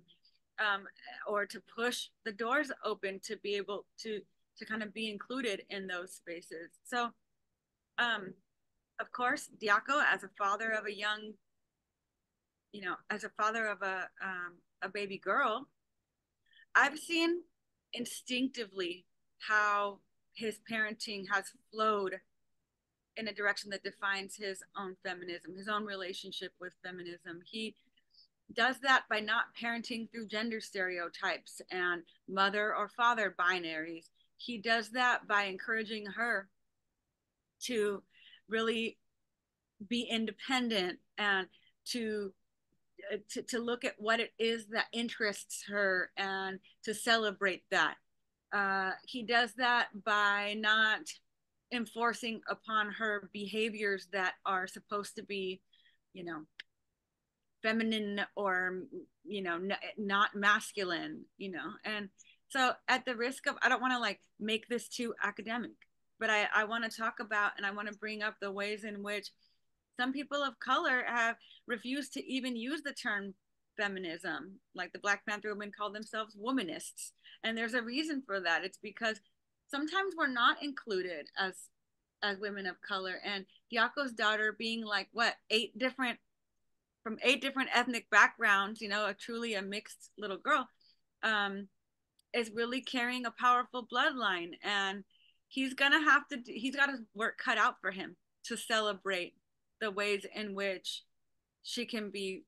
or to push the doors open to be able to kind of be included in those spaces. So, of course, Diaco, as a father of a young, you know, as a father of a baby girl, I've seen instinctively how his parenting has flowed in a direction that defines his own feminism, his own relationship with feminism. He does that by not parenting through gender stereotypes and mother or father binaries. He does that by encouraging her to really be independent and to look at what it is that interests her and to celebrate that. He does that by not enforcing upon her behaviors that are supposed to be, you know, feminine or, you know, not masculine, you know. And so at the risk of, I don't want to like make this too academic, but I want to talk about and I want to bring up the ways in which some people of color have refused to even use the term feminism. Like the Black Panther women call themselves womanists. And there's a reason for that. It's because sometimes we're not included as women of color. And Diaco's daughter being like what, 8 different ethnic backgrounds, you know, truly a mixed little girl, is really carrying a powerful bloodline. And he's got his work cut out for him to celebrate the ways in which she can be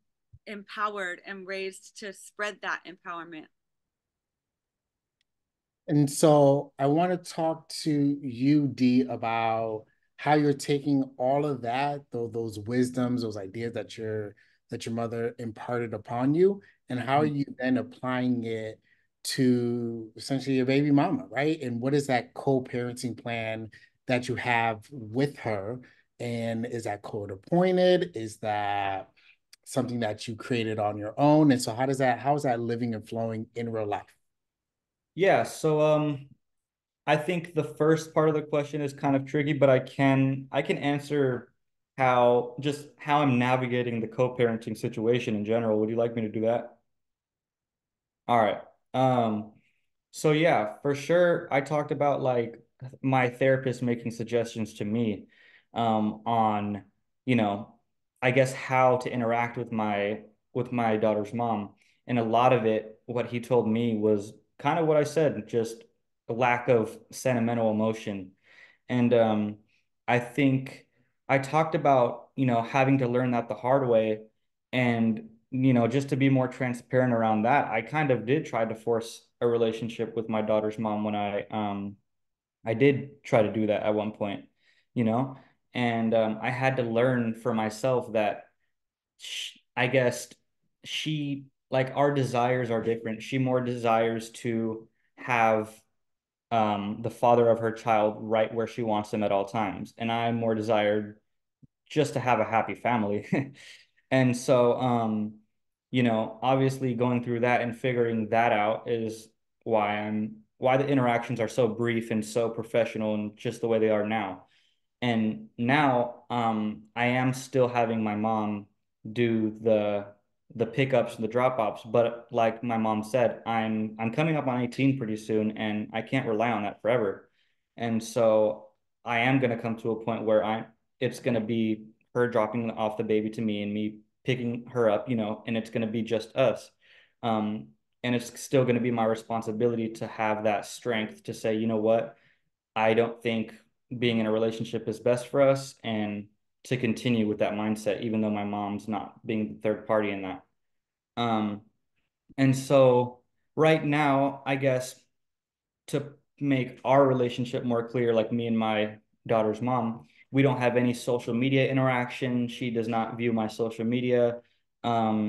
empowered and raised to spread that empowerment. And so I want to talk to you, Dee, about how you're taking all of that, those wisdoms, those ideas that your mother imparted upon you, and how you then applying it to essentially your baby mama, right? And what is that co-parenting plan that you have with her? And is that court appointed? Is that something that you created on your own? And so how is that living and flowing in real life? Yeah, so I think the first part of the question is kind of tricky, but I can answer how I'm navigating the co-parenting situation in general. Would you like me to do that? All right. So yeah, for sure, I talked about like my therapist making suggestions to me on, you know, I guess how to interact with my daughter's mom. And a lot of it, what he told me was kind of what I said, just a lack of sentimental emotion. And I think I talked about, you know, having to learn that the hard way. And, you know, just to be more transparent around that, I kind of did try to force a relationship with my daughter's mom when I did try to do that at one point, you know, and I had to learn for myself that I guess she, like, our desires are different. She more desires to have the father of her child right where she wants him at all times, and I more desired just to have a happy family. And so, you know, obviously going through that and figuring that out is why the interactions are so brief and so professional and just the way they are now. And now I am still having my mom do the pickups and the drop-offs, but like my mom said, I'm coming up on 18 pretty soon and I can't rely on that forever. And so I am going to come to a point where it's going to be her dropping off the baby to me and me picking her up, you know, and it's going to be just us. Um, and it's still going to be my responsibility to have that strength to say, you know what, I don't think being in a relationship is best for us, and to continue with that mindset, even though my mom's not being the third party in that. Um, and so right now, I guess to make our relationship more clear, like me and my daughter's mom, we don't have any social media interaction. She does not view my social media.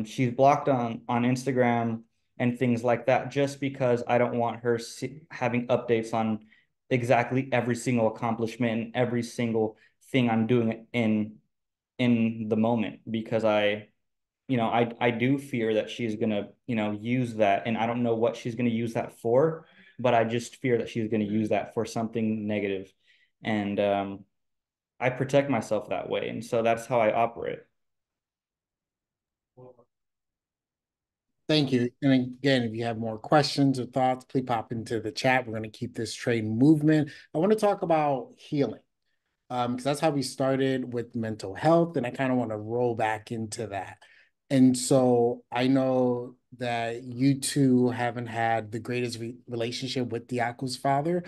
She's blocked on Instagram and things like that, just because I don't want her having updates on exactly every single accomplishment and every single thing I'm doing in the moment, because I do fear that she's gonna, use that, and I don't know what she's gonna use that for, but I just fear that she's gonna use that for something negative, and I protect myself that way, and so that's how I operate. Thank you. And again, if you have more questions or thoughts, please pop into the chat. We're going to keep this train movement. I want to talk about healing, because that's how we started with mental health, and I kind of want to roll back into that. And so I know that you two haven't had the greatest relationship with Diako's father,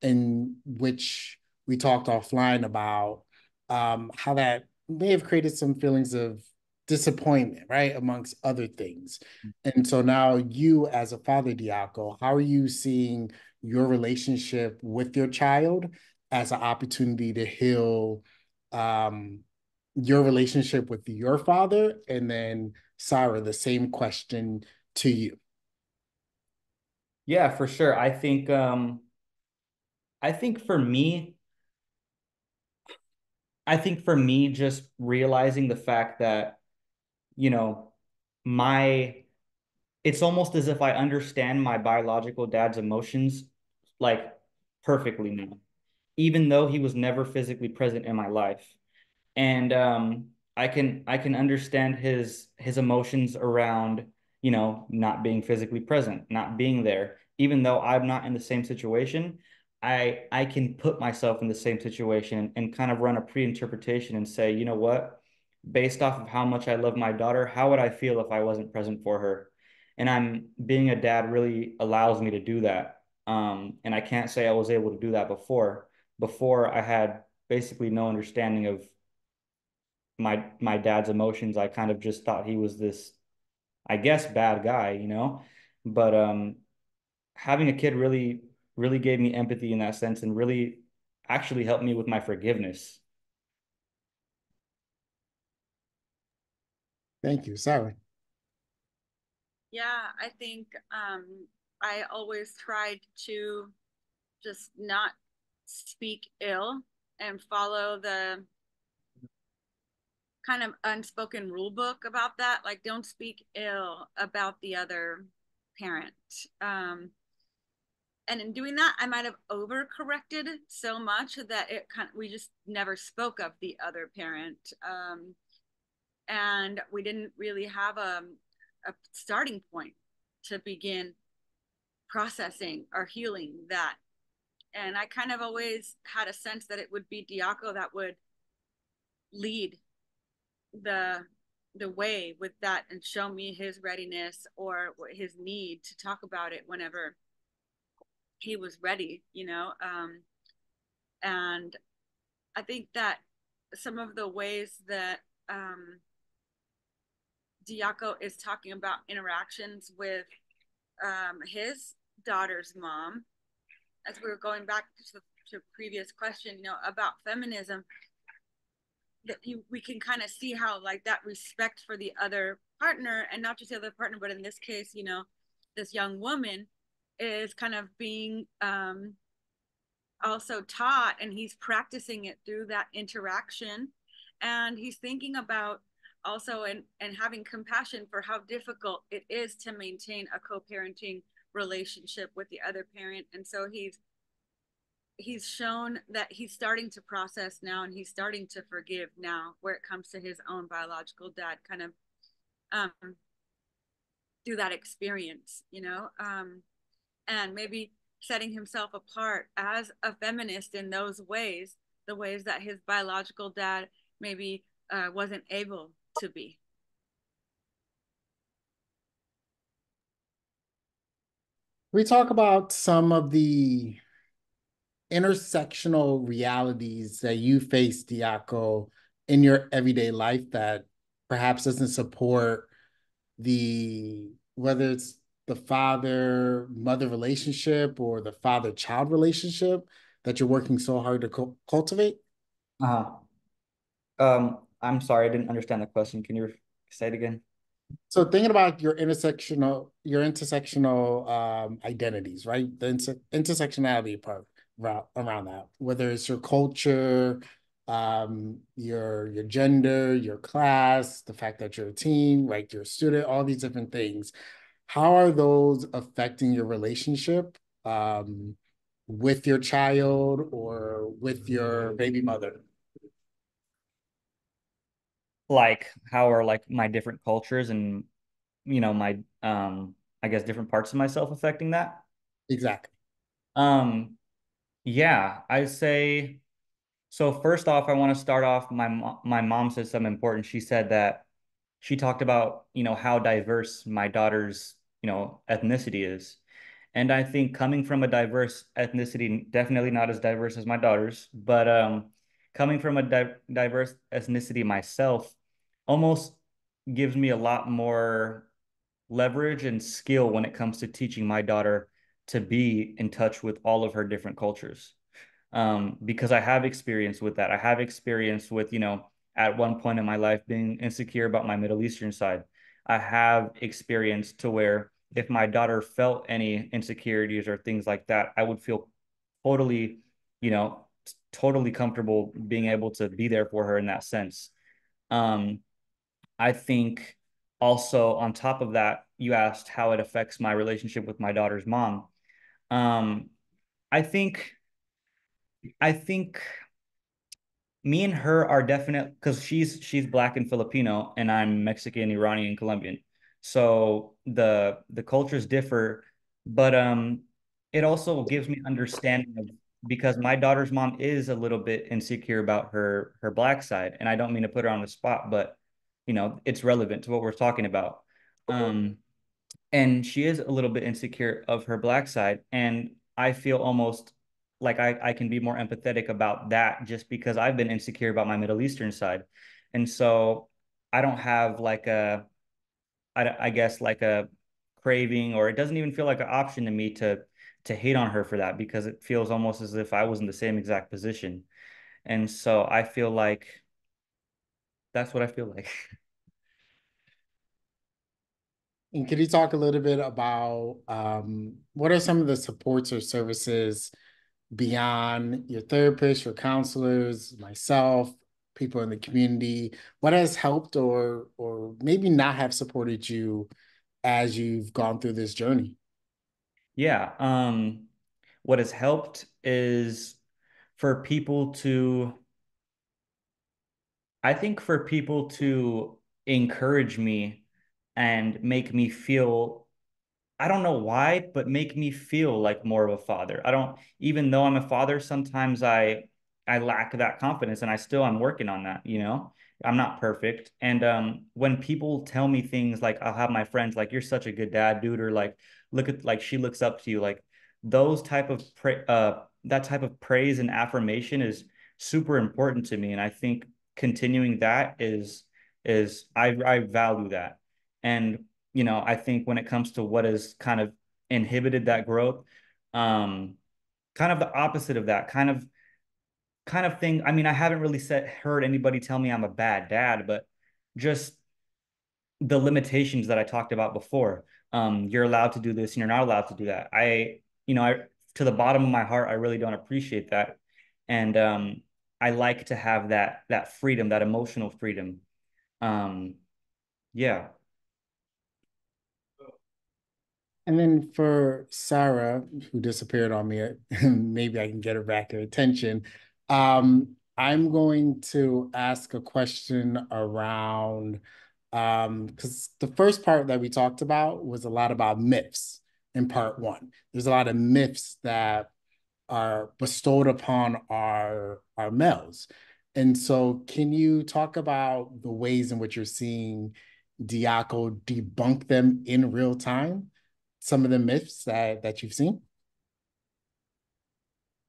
in which we talked offline about how that may have created some feelings of disappointment, right, amongst other things. And so now you, as a father, Diako, how are you seeing your relationship with your child as an opportunity to heal your relationship with your father? And then Sarah, the same question to you. Yeah, for sure. I think for me, just realizing the fact that, you know, my it's almost as if I understand my biological dad's emotions like perfectly now, even though he was never physically present in my life. And I can understand his emotions around, not being physically present, not being there, even though I'm not in the same situation. I can put myself in the same situation and kind of run a pre-interpretation and say, you know what, based off of how much I love my daughter, how would I feel if I wasn't present for her? And being a dad really allows me to do that. And I can't say I was able to do that before. Before, I had basically no understanding of my dad's emotions. I kind of just thought he was this, I guess, bad guy, But having a kid really gave me empathy in that sense, and really actually helped me with my forgiveness. Thank you, Sarah. Yeah, I think I always tried to just not speak ill and follow the kind of unspoken rule book about that. Like, don't speak ill about the other parent. And in doing that, I might have overcorrected so much that we just never spoke of the other parent. And we didn't really have a starting point to begin processing or healing that. And I kind of always had a sense that it would be Diako that would lead the way with that and show me his readiness or his need to talk about it whenever he was ready, and I think that some of the ways that Diako is talking about interactions with his daughter's mom, as we were going back to previous question, about feminism, that we can kind of see how like that respect for the other partner, and not just the other partner, but in this case, this young woman is kind of being also taught, and he's practicing it through that interaction, and he's thinking about also and having compassion for how difficult it is to maintain a co-parenting relationship with the other parent. And so he's shown that he's starting to process now, and he's starting to forgive now where it comes to his own biological dad, kind of um, through that experience, and maybe setting himself apart as a feminist in those ways, the ways that his biological dad maybe wasn't able to be. We talk about some of the intersectional realities that you face, Diaco, in your everyday life that perhaps doesn't support whether it's the father-mother relationship or the father-child relationship that you're working so hard to cultivate? Uh-huh. I'm sorry, I didn't understand the question. Can you say it again? So thinking about your intersectional identities, right? The intersectionality part around that, whether it's your culture, your gender, your class, the fact that you're a teen, right? You're a student, all these different things. How are those affecting your relationship with your child or with your baby mother? Like how are like my different cultures and my I guess different parts of myself affecting that? Exactly. Um yeah, I say so first off I want to start off my mom said something important. She said that she talked about, how diverse my daughter's, ethnicity is. And I think coming from a diverse ethnicity, definitely not as diverse as my daughter's, but coming from a diverse ethnicity myself almost gives me a lot more leverage and skill when it comes to teaching my daughter to be in touch with all of her different cultures. Because I have experience with that. I have experience with, at one point in my life being insecure about my Middle Eastern side. I have experience to where if my daughter felt any insecurities or things like that, I would feel totally, you know, totally comfortable being able to be there for her in that sense. Um, I think also on top of that, you asked how it affects my relationship with my daughter's mom. Um, I think I think me and her are definite because she's black and Filipino and I'm Mexican, Iranian, Colombian. So the cultures differ, but it also gives me understanding of because my daughter's mom is a little bit insecure about her black side, and I don't mean to put her on the spot, but it's relevant to what we're talking about. Um, and she is a little bit insecure of her black side, and I feel almost like I can be more empathetic about that just because I've been insecure about my Middle Eastern side. And so I don't have like I guess like a craving, or it doesn't even feel like an option to me to hate on her for that, because it feels almost as if I was in the same exact position. And so I feel like that's what I feel like. And could you talk a little bit about what are some of the supports or services beyond your therapist, your counselors, myself, people in the community? What has helped or maybe not have supported you as you've gone through this journey? Yeah. What has helped is for people to I think for people to encourage me and make me feel, I don't know why, but make me feel like more of a father. I don't, even though I'm a father, sometimes I lack that confidence, and I still am working on that. I'm not perfect. And when people tell me things like I'll have my friends like you're such a good dad, dude, or like look at like she looks up to you, like those type of that type of praise and affirmation is super important to me. And I think continuing that is I value that. And I think when it comes to what has kind of inhibited that growth, um, kind of the opposite of that kind of thing. I mean, I haven't really heard anybody tell me I'm a bad dad, but just the limitations that I talked about before. You're allowed to do this and you're not allowed to do that. I to the bottom of my heart, I really don't appreciate that. And I like to have that freedom, that emotional freedom. Um, yeah. And then for Sarah, who disappeared on me, maybe I can get her back her attention. I'm going to ask a question around because the first part that we talked about was a lot about myths in part one. There's a lot of myths that are bestowed upon our males. And so can you talk about the ways in which you're seeing Diaco debunk them in real time? Some of the myths that you've seen?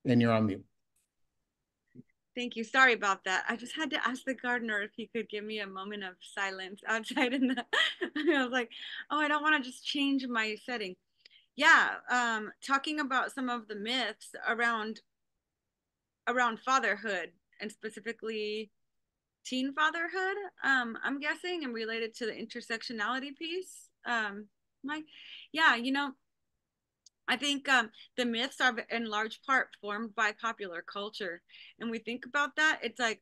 And you're on mute. Thank you. Sorry about that. I just had to ask the gardener if he could give me a moment of silence outside in the I was like, oh, I don't want to just change my setting. Yeah, talking about some of the myths around fatherhood and specifically teen fatherhood, I'm guessing, and related to the intersectionality piece. Mike, yeah, I think the myths are in large part formed by popular culture. And we think about that, it's like,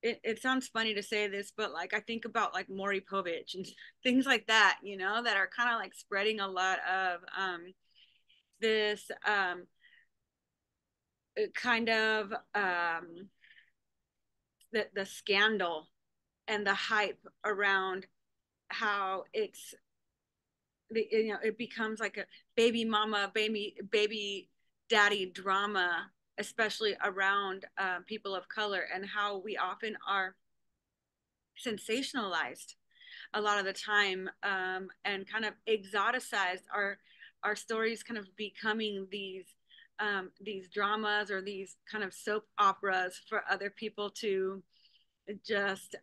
it sounds funny to say this, but like I think about like Maury Povich and things like that, that are kind of like spreading a lot of this kind of the scandal and the hype around how it becomes like a baby mama, baby daddy drama, especially around people of color, and how we often are sensationalized a lot of the time, and kind of exoticized. Our stories kind of becoming these dramas or these kind of soap operas for other people to just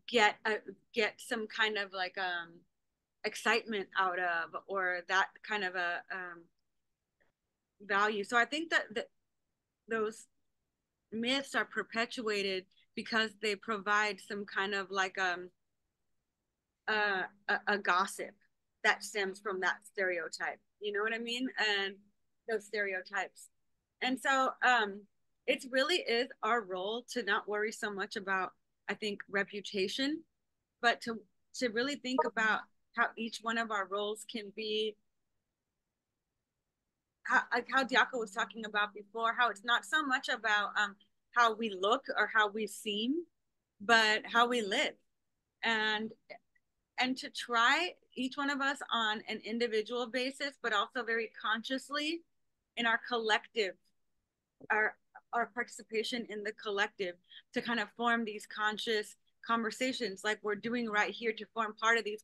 get some kind of like excitement out of, or that kind of a value. So I think that those myths are perpetuated because they provide some kind of like a gossip that stems from that stereotype. You know what I mean? And those stereotypes. And so it really is our role to not worry so much about, I think, reputation, but to really think about how each one of our roles can be, how Diaco was talking about before, how it's not so much about how we look or how we seem, but how we live. And to try, each one of us, on an individual basis, but also very consciously in our collective, our participation in the collective, to kind of form these conscious conversations like we're doing right here, to form part of these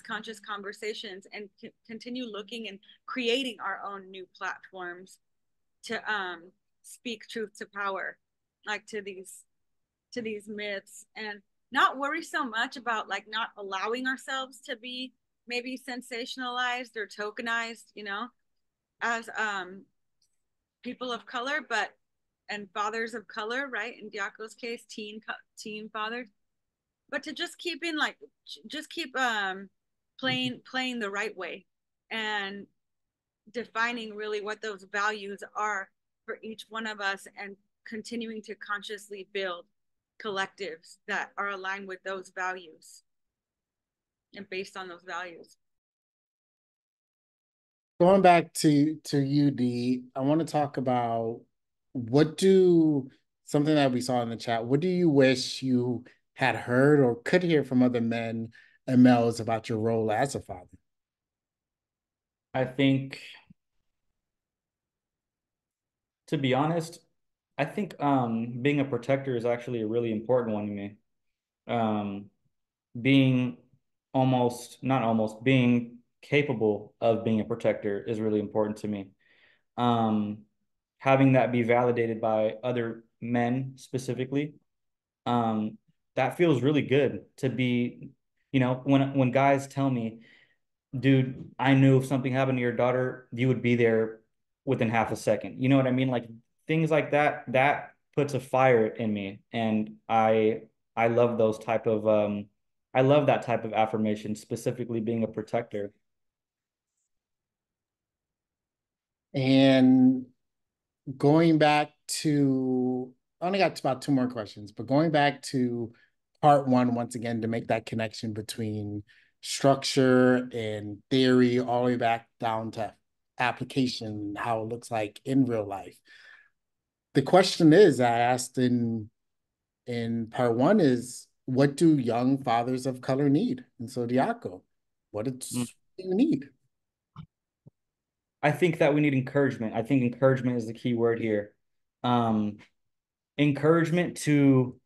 conscious conversations, and continue looking and creating our own new platforms to speak truth to power, like to these myths, and not worry so much about like not allowing ourselves to be maybe sensationalized or tokenized, as people of color, and fathers of color, right? In Diaco's case, teen fathers, but to just keep playing the right way, and defining really what those values are for each one of us, and continuing to consciously build collectives that are aligned with those values and based on those values. Going back to UD, I want to talk about something that we saw in the chat. What do you wish you had heard or could hear from other men and males about your role as a father? I think, to be honest, I think being a protector is actually a really important one to me. Being being capable of being a protector is really important to me. Having that be validated by other men specifically, that feels really good to be, when guys tell me, dude, I knew if something happened to your daughter, you would be there within half a second. You know what I mean? Like things like that, that puts a fire in me. And I love those type of I love that type of affirmation, specifically being a protector. And going back to, I only got about two more questions, but going back to part one once again to make that connection between structure and theory all the way back down to application, how it looks like in real life. The question is, I asked in part one, is what do young fathers of color need? And so Diaco, what do you need? I think that we need encouragement. I think encouragement is the key word here. Encouragement to,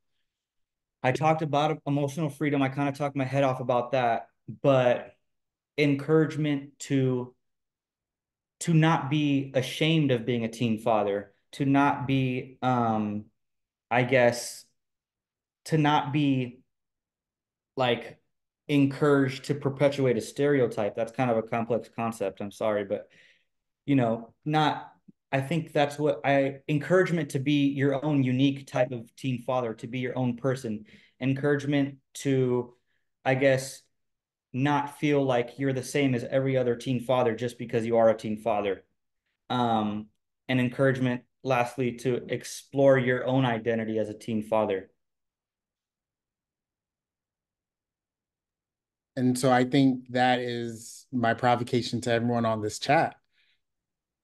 I talked about emotional freedom. I kind of talked my head off about that, but encouragement to not be ashamed of being a teen father, to not be, I guess, to not be like encouraged to perpetuate a stereotype. That's kind of a complex concept. I'm sorry, but not, I think that's what encouragement to be your own unique type of teen father, to be your own person, encouragement to, I guess, not feel like you're the same as every other teen father just because you are a teen father. And encouragement, lastly, to explore your own identity as a teen father. And so I think that is my provocation to everyone on this chat.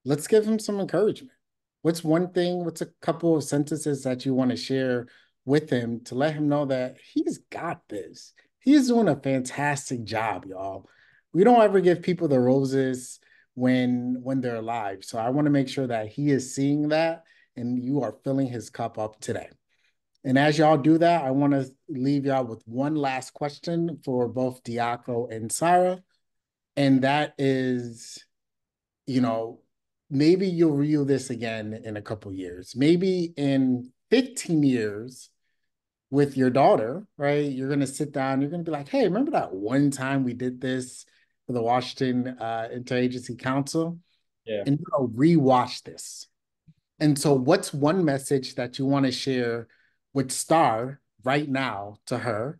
Let's give him some encouragement. What's a couple of sentences that you want to share with him to let him know that he's got this? He's doing a fantastic job, y'all. We don't ever give people the roses when they're alive. So I want to make sure that he is seeing that and you are filling his cup up today. And as y'all do that, I want to leave y'all with one last question for both Diaco and Sarah. And that is, maybe you'll review this again in a couple years. Maybe in 15 years with your daughter, right? You're going to sit down, you're going to be like, hey, remember that one time we did this for the Washington Interagency Council? Yeah. And you'll rewatch this. And so what's one message that you want to share with Star right now to her?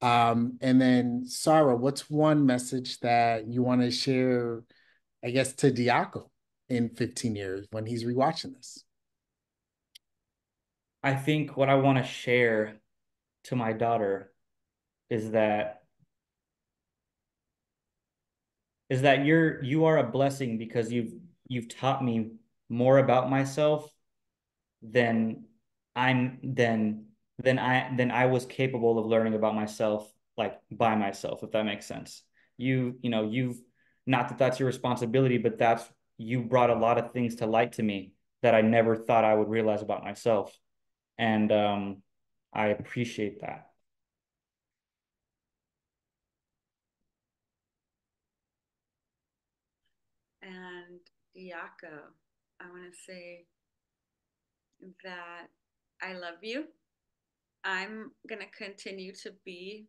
And then Sarah, what's one message that you want to share, I guess, to Diaco in 15 years when he's rewatching this? I think what I want to share to my daughter is that you are a blessing because you've taught me more about myself than I'm than I was capable of learning about myself, like by myself, if that makes sense. You've, not that that's your responsibility, but you brought a lot of things to light to me that I never thought I would realize about myself. And I appreciate that. And Diaco, I want to say that I love you. I'm going to continue to be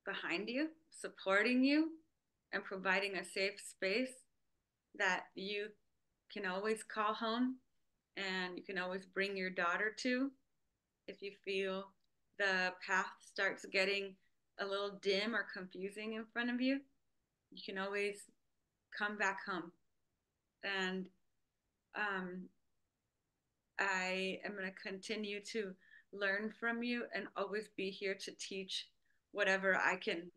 behind you, supporting you, and providing a safe space that you can always call home and you can always bring your daughter to if you feel the path starts getting a little dim or confusing in front of you. You can always come back home. And I am going to continue to learn from you and always be here to teach whatever I can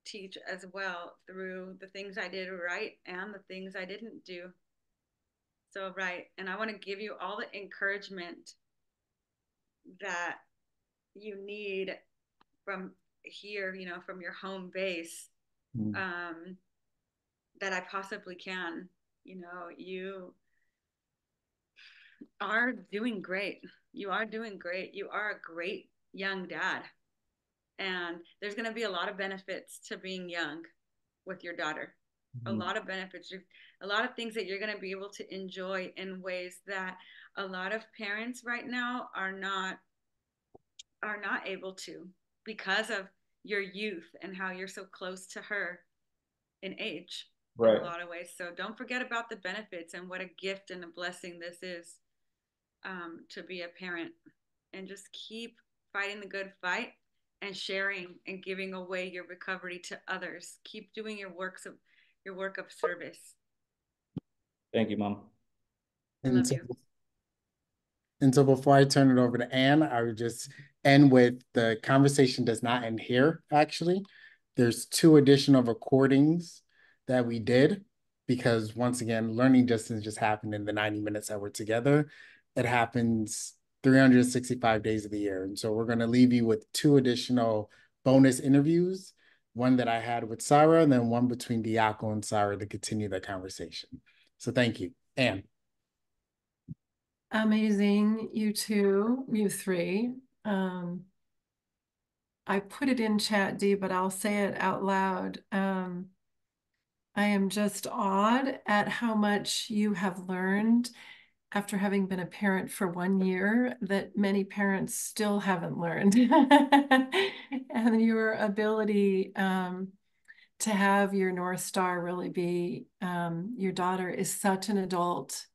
teach as well through the things I did right and the things I didn't do so right. And I want to give you all the encouragement that you need from here, from your home base, that I possibly can. You are doing great. You are doing great. You are a great young dad. And there's going to be a lot of benefits to being young with your daughter. A lot of benefits, a lot of things that you're going to be able to enjoy in ways that a lot of parents right now are not able to, because of your youth and how you're so close to her in age. Right. In a lot of ways. So don't forget about the benefits and what a gift and a blessing this is, to be a parent, and just keep fighting the good fight and sharing and giving away your recovery to others. Keep doing your work of service. Thank you, Mom. I love you. And so before I turn it over to Anne, I would just end with, the conversation does not end here, actually. There's 2 additional recordings that we did because once again, learning distance just happened in the 90 minutes that we're together. It happens 365 days of the year. And so we're going to leave you with 2 additional bonus interviews, one that I had with Sarah and then one between Diaco and Sarah to continue the conversation. So thank you. Anne. Amazing, you two, you three. I put it in chat, Dee, but I'll say it out loud. I am just awed at how much you have learned after having been a parent for 1 year that many parents still haven't learned. And your ability to have your North Star really be your daughter is such an adult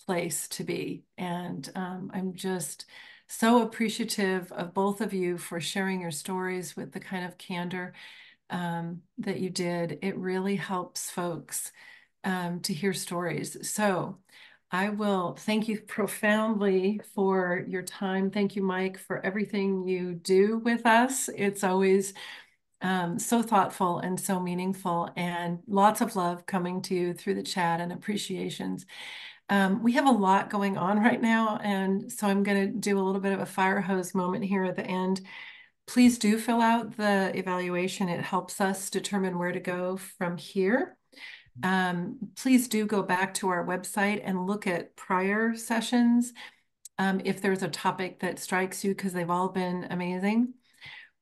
place to be. And I'm just so appreciative of both of you for sharing your stories with the kind of candor that you did. It really helps folks to hear stories. So I will thank you profoundly for your time. Thank you, Mike, for everything you do with us. It's always so thoughtful and so meaningful, and lots of love coming to you through the chat and appreciations. We have a lot going on right now, and so I'm going to do a little bit of a fire hose moment here at the end. Please do fill out the evaluation. It helps us determine where to go from here. Please do go back to our website and look at prior sessions if there's a topic that strikes you, because they've all been amazing.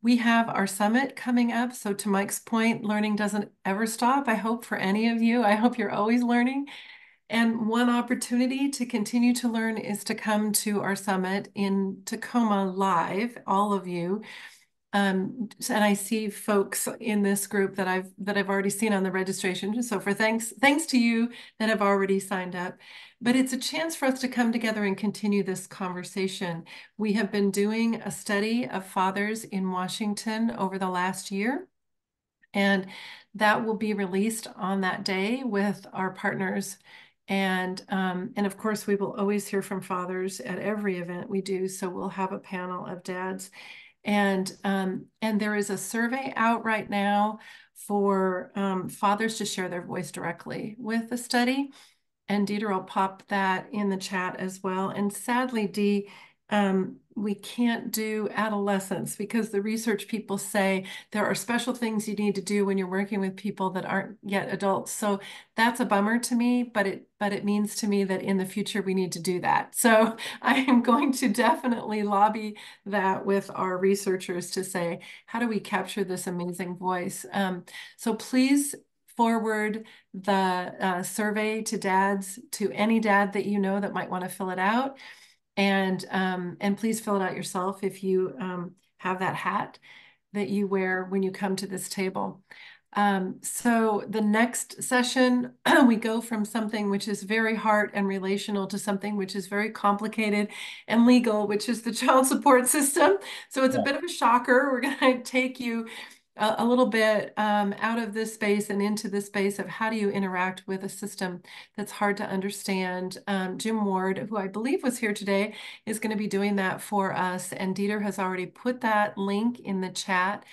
We have our summit coming up. So to Mike's point, learning doesn't ever stop. I hope for any of you, I hope you're always learning. And one opportunity to continue to learn is to come to our summit in Tacoma live, all of you. And I see folks in this group that I've already seen on the registration. So for thanks to you that have already signed up. But it's a chance for us to come together and continue this conversation. We have been doing a study of fathers in Washington over the last year, and that will be released on that day with our partners. And of course, we will always hear from fathers at every event we do. So we'll have a panel of dads. And there is a survey out right now for fathers to share their voice directly with the study. And Dieter will pop that in the chat as well. And sadly, Dee, we can't do adolescents because the research people say there are special things you need to do when you're working with people that aren't yet adults. So that's a bummer to me, but it means to me that in the future we need to do that. So I am going to definitely lobby that with our researchers to say, how do we capture this amazing voice? So please forward the survey to dads, to any dad that you know that might want to fill it out. And please fill it out yourself if you have that hat that you wear when you come to this table. So the next session, we go from something which is very heart and relational to something which is very complicated and legal, which is the child support system. So it's a bit of a shocker. We're going to take you a little bit out of this space and into the space of how do you interact with a system that's hard to understand. Jim Ward, who I believe was here today, is going to be doing that for us. And Dieter has already put that link in the chat.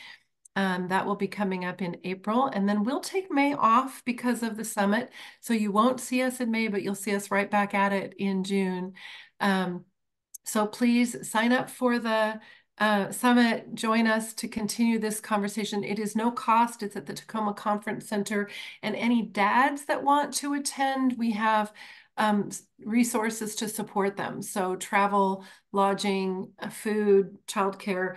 That will be coming up in April. And then we'll take May off because of the summit. So you won't see us in May, but you'll see us right back at it in June. So please sign up for the summit, join us to continue this conversation. It is no cost. It's at the Tacoma Conference Center. And any dads that want to attend, we have resources to support them. So travel, lodging, food, childcare,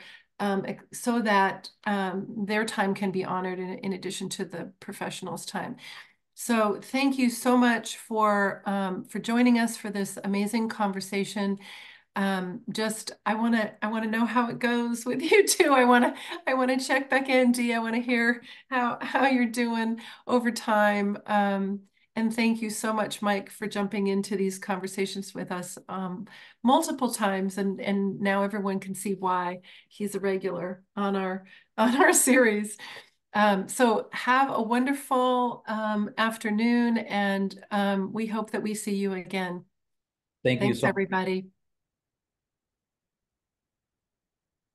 so that their time can be honored in addition to the professionals' time. So thank you so much for joining us for this amazing conversation. I want to know how it goes with you too. I want to check back in, Dee. I want to hear how you're doing over time. And thank you so much, Mike, for jumping into these conversations with us multiple times. And now everyone can see why he's a regular on our series. So have a wonderful afternoon, and we hope that we see you again. Thank you Thanks, so much. everybody.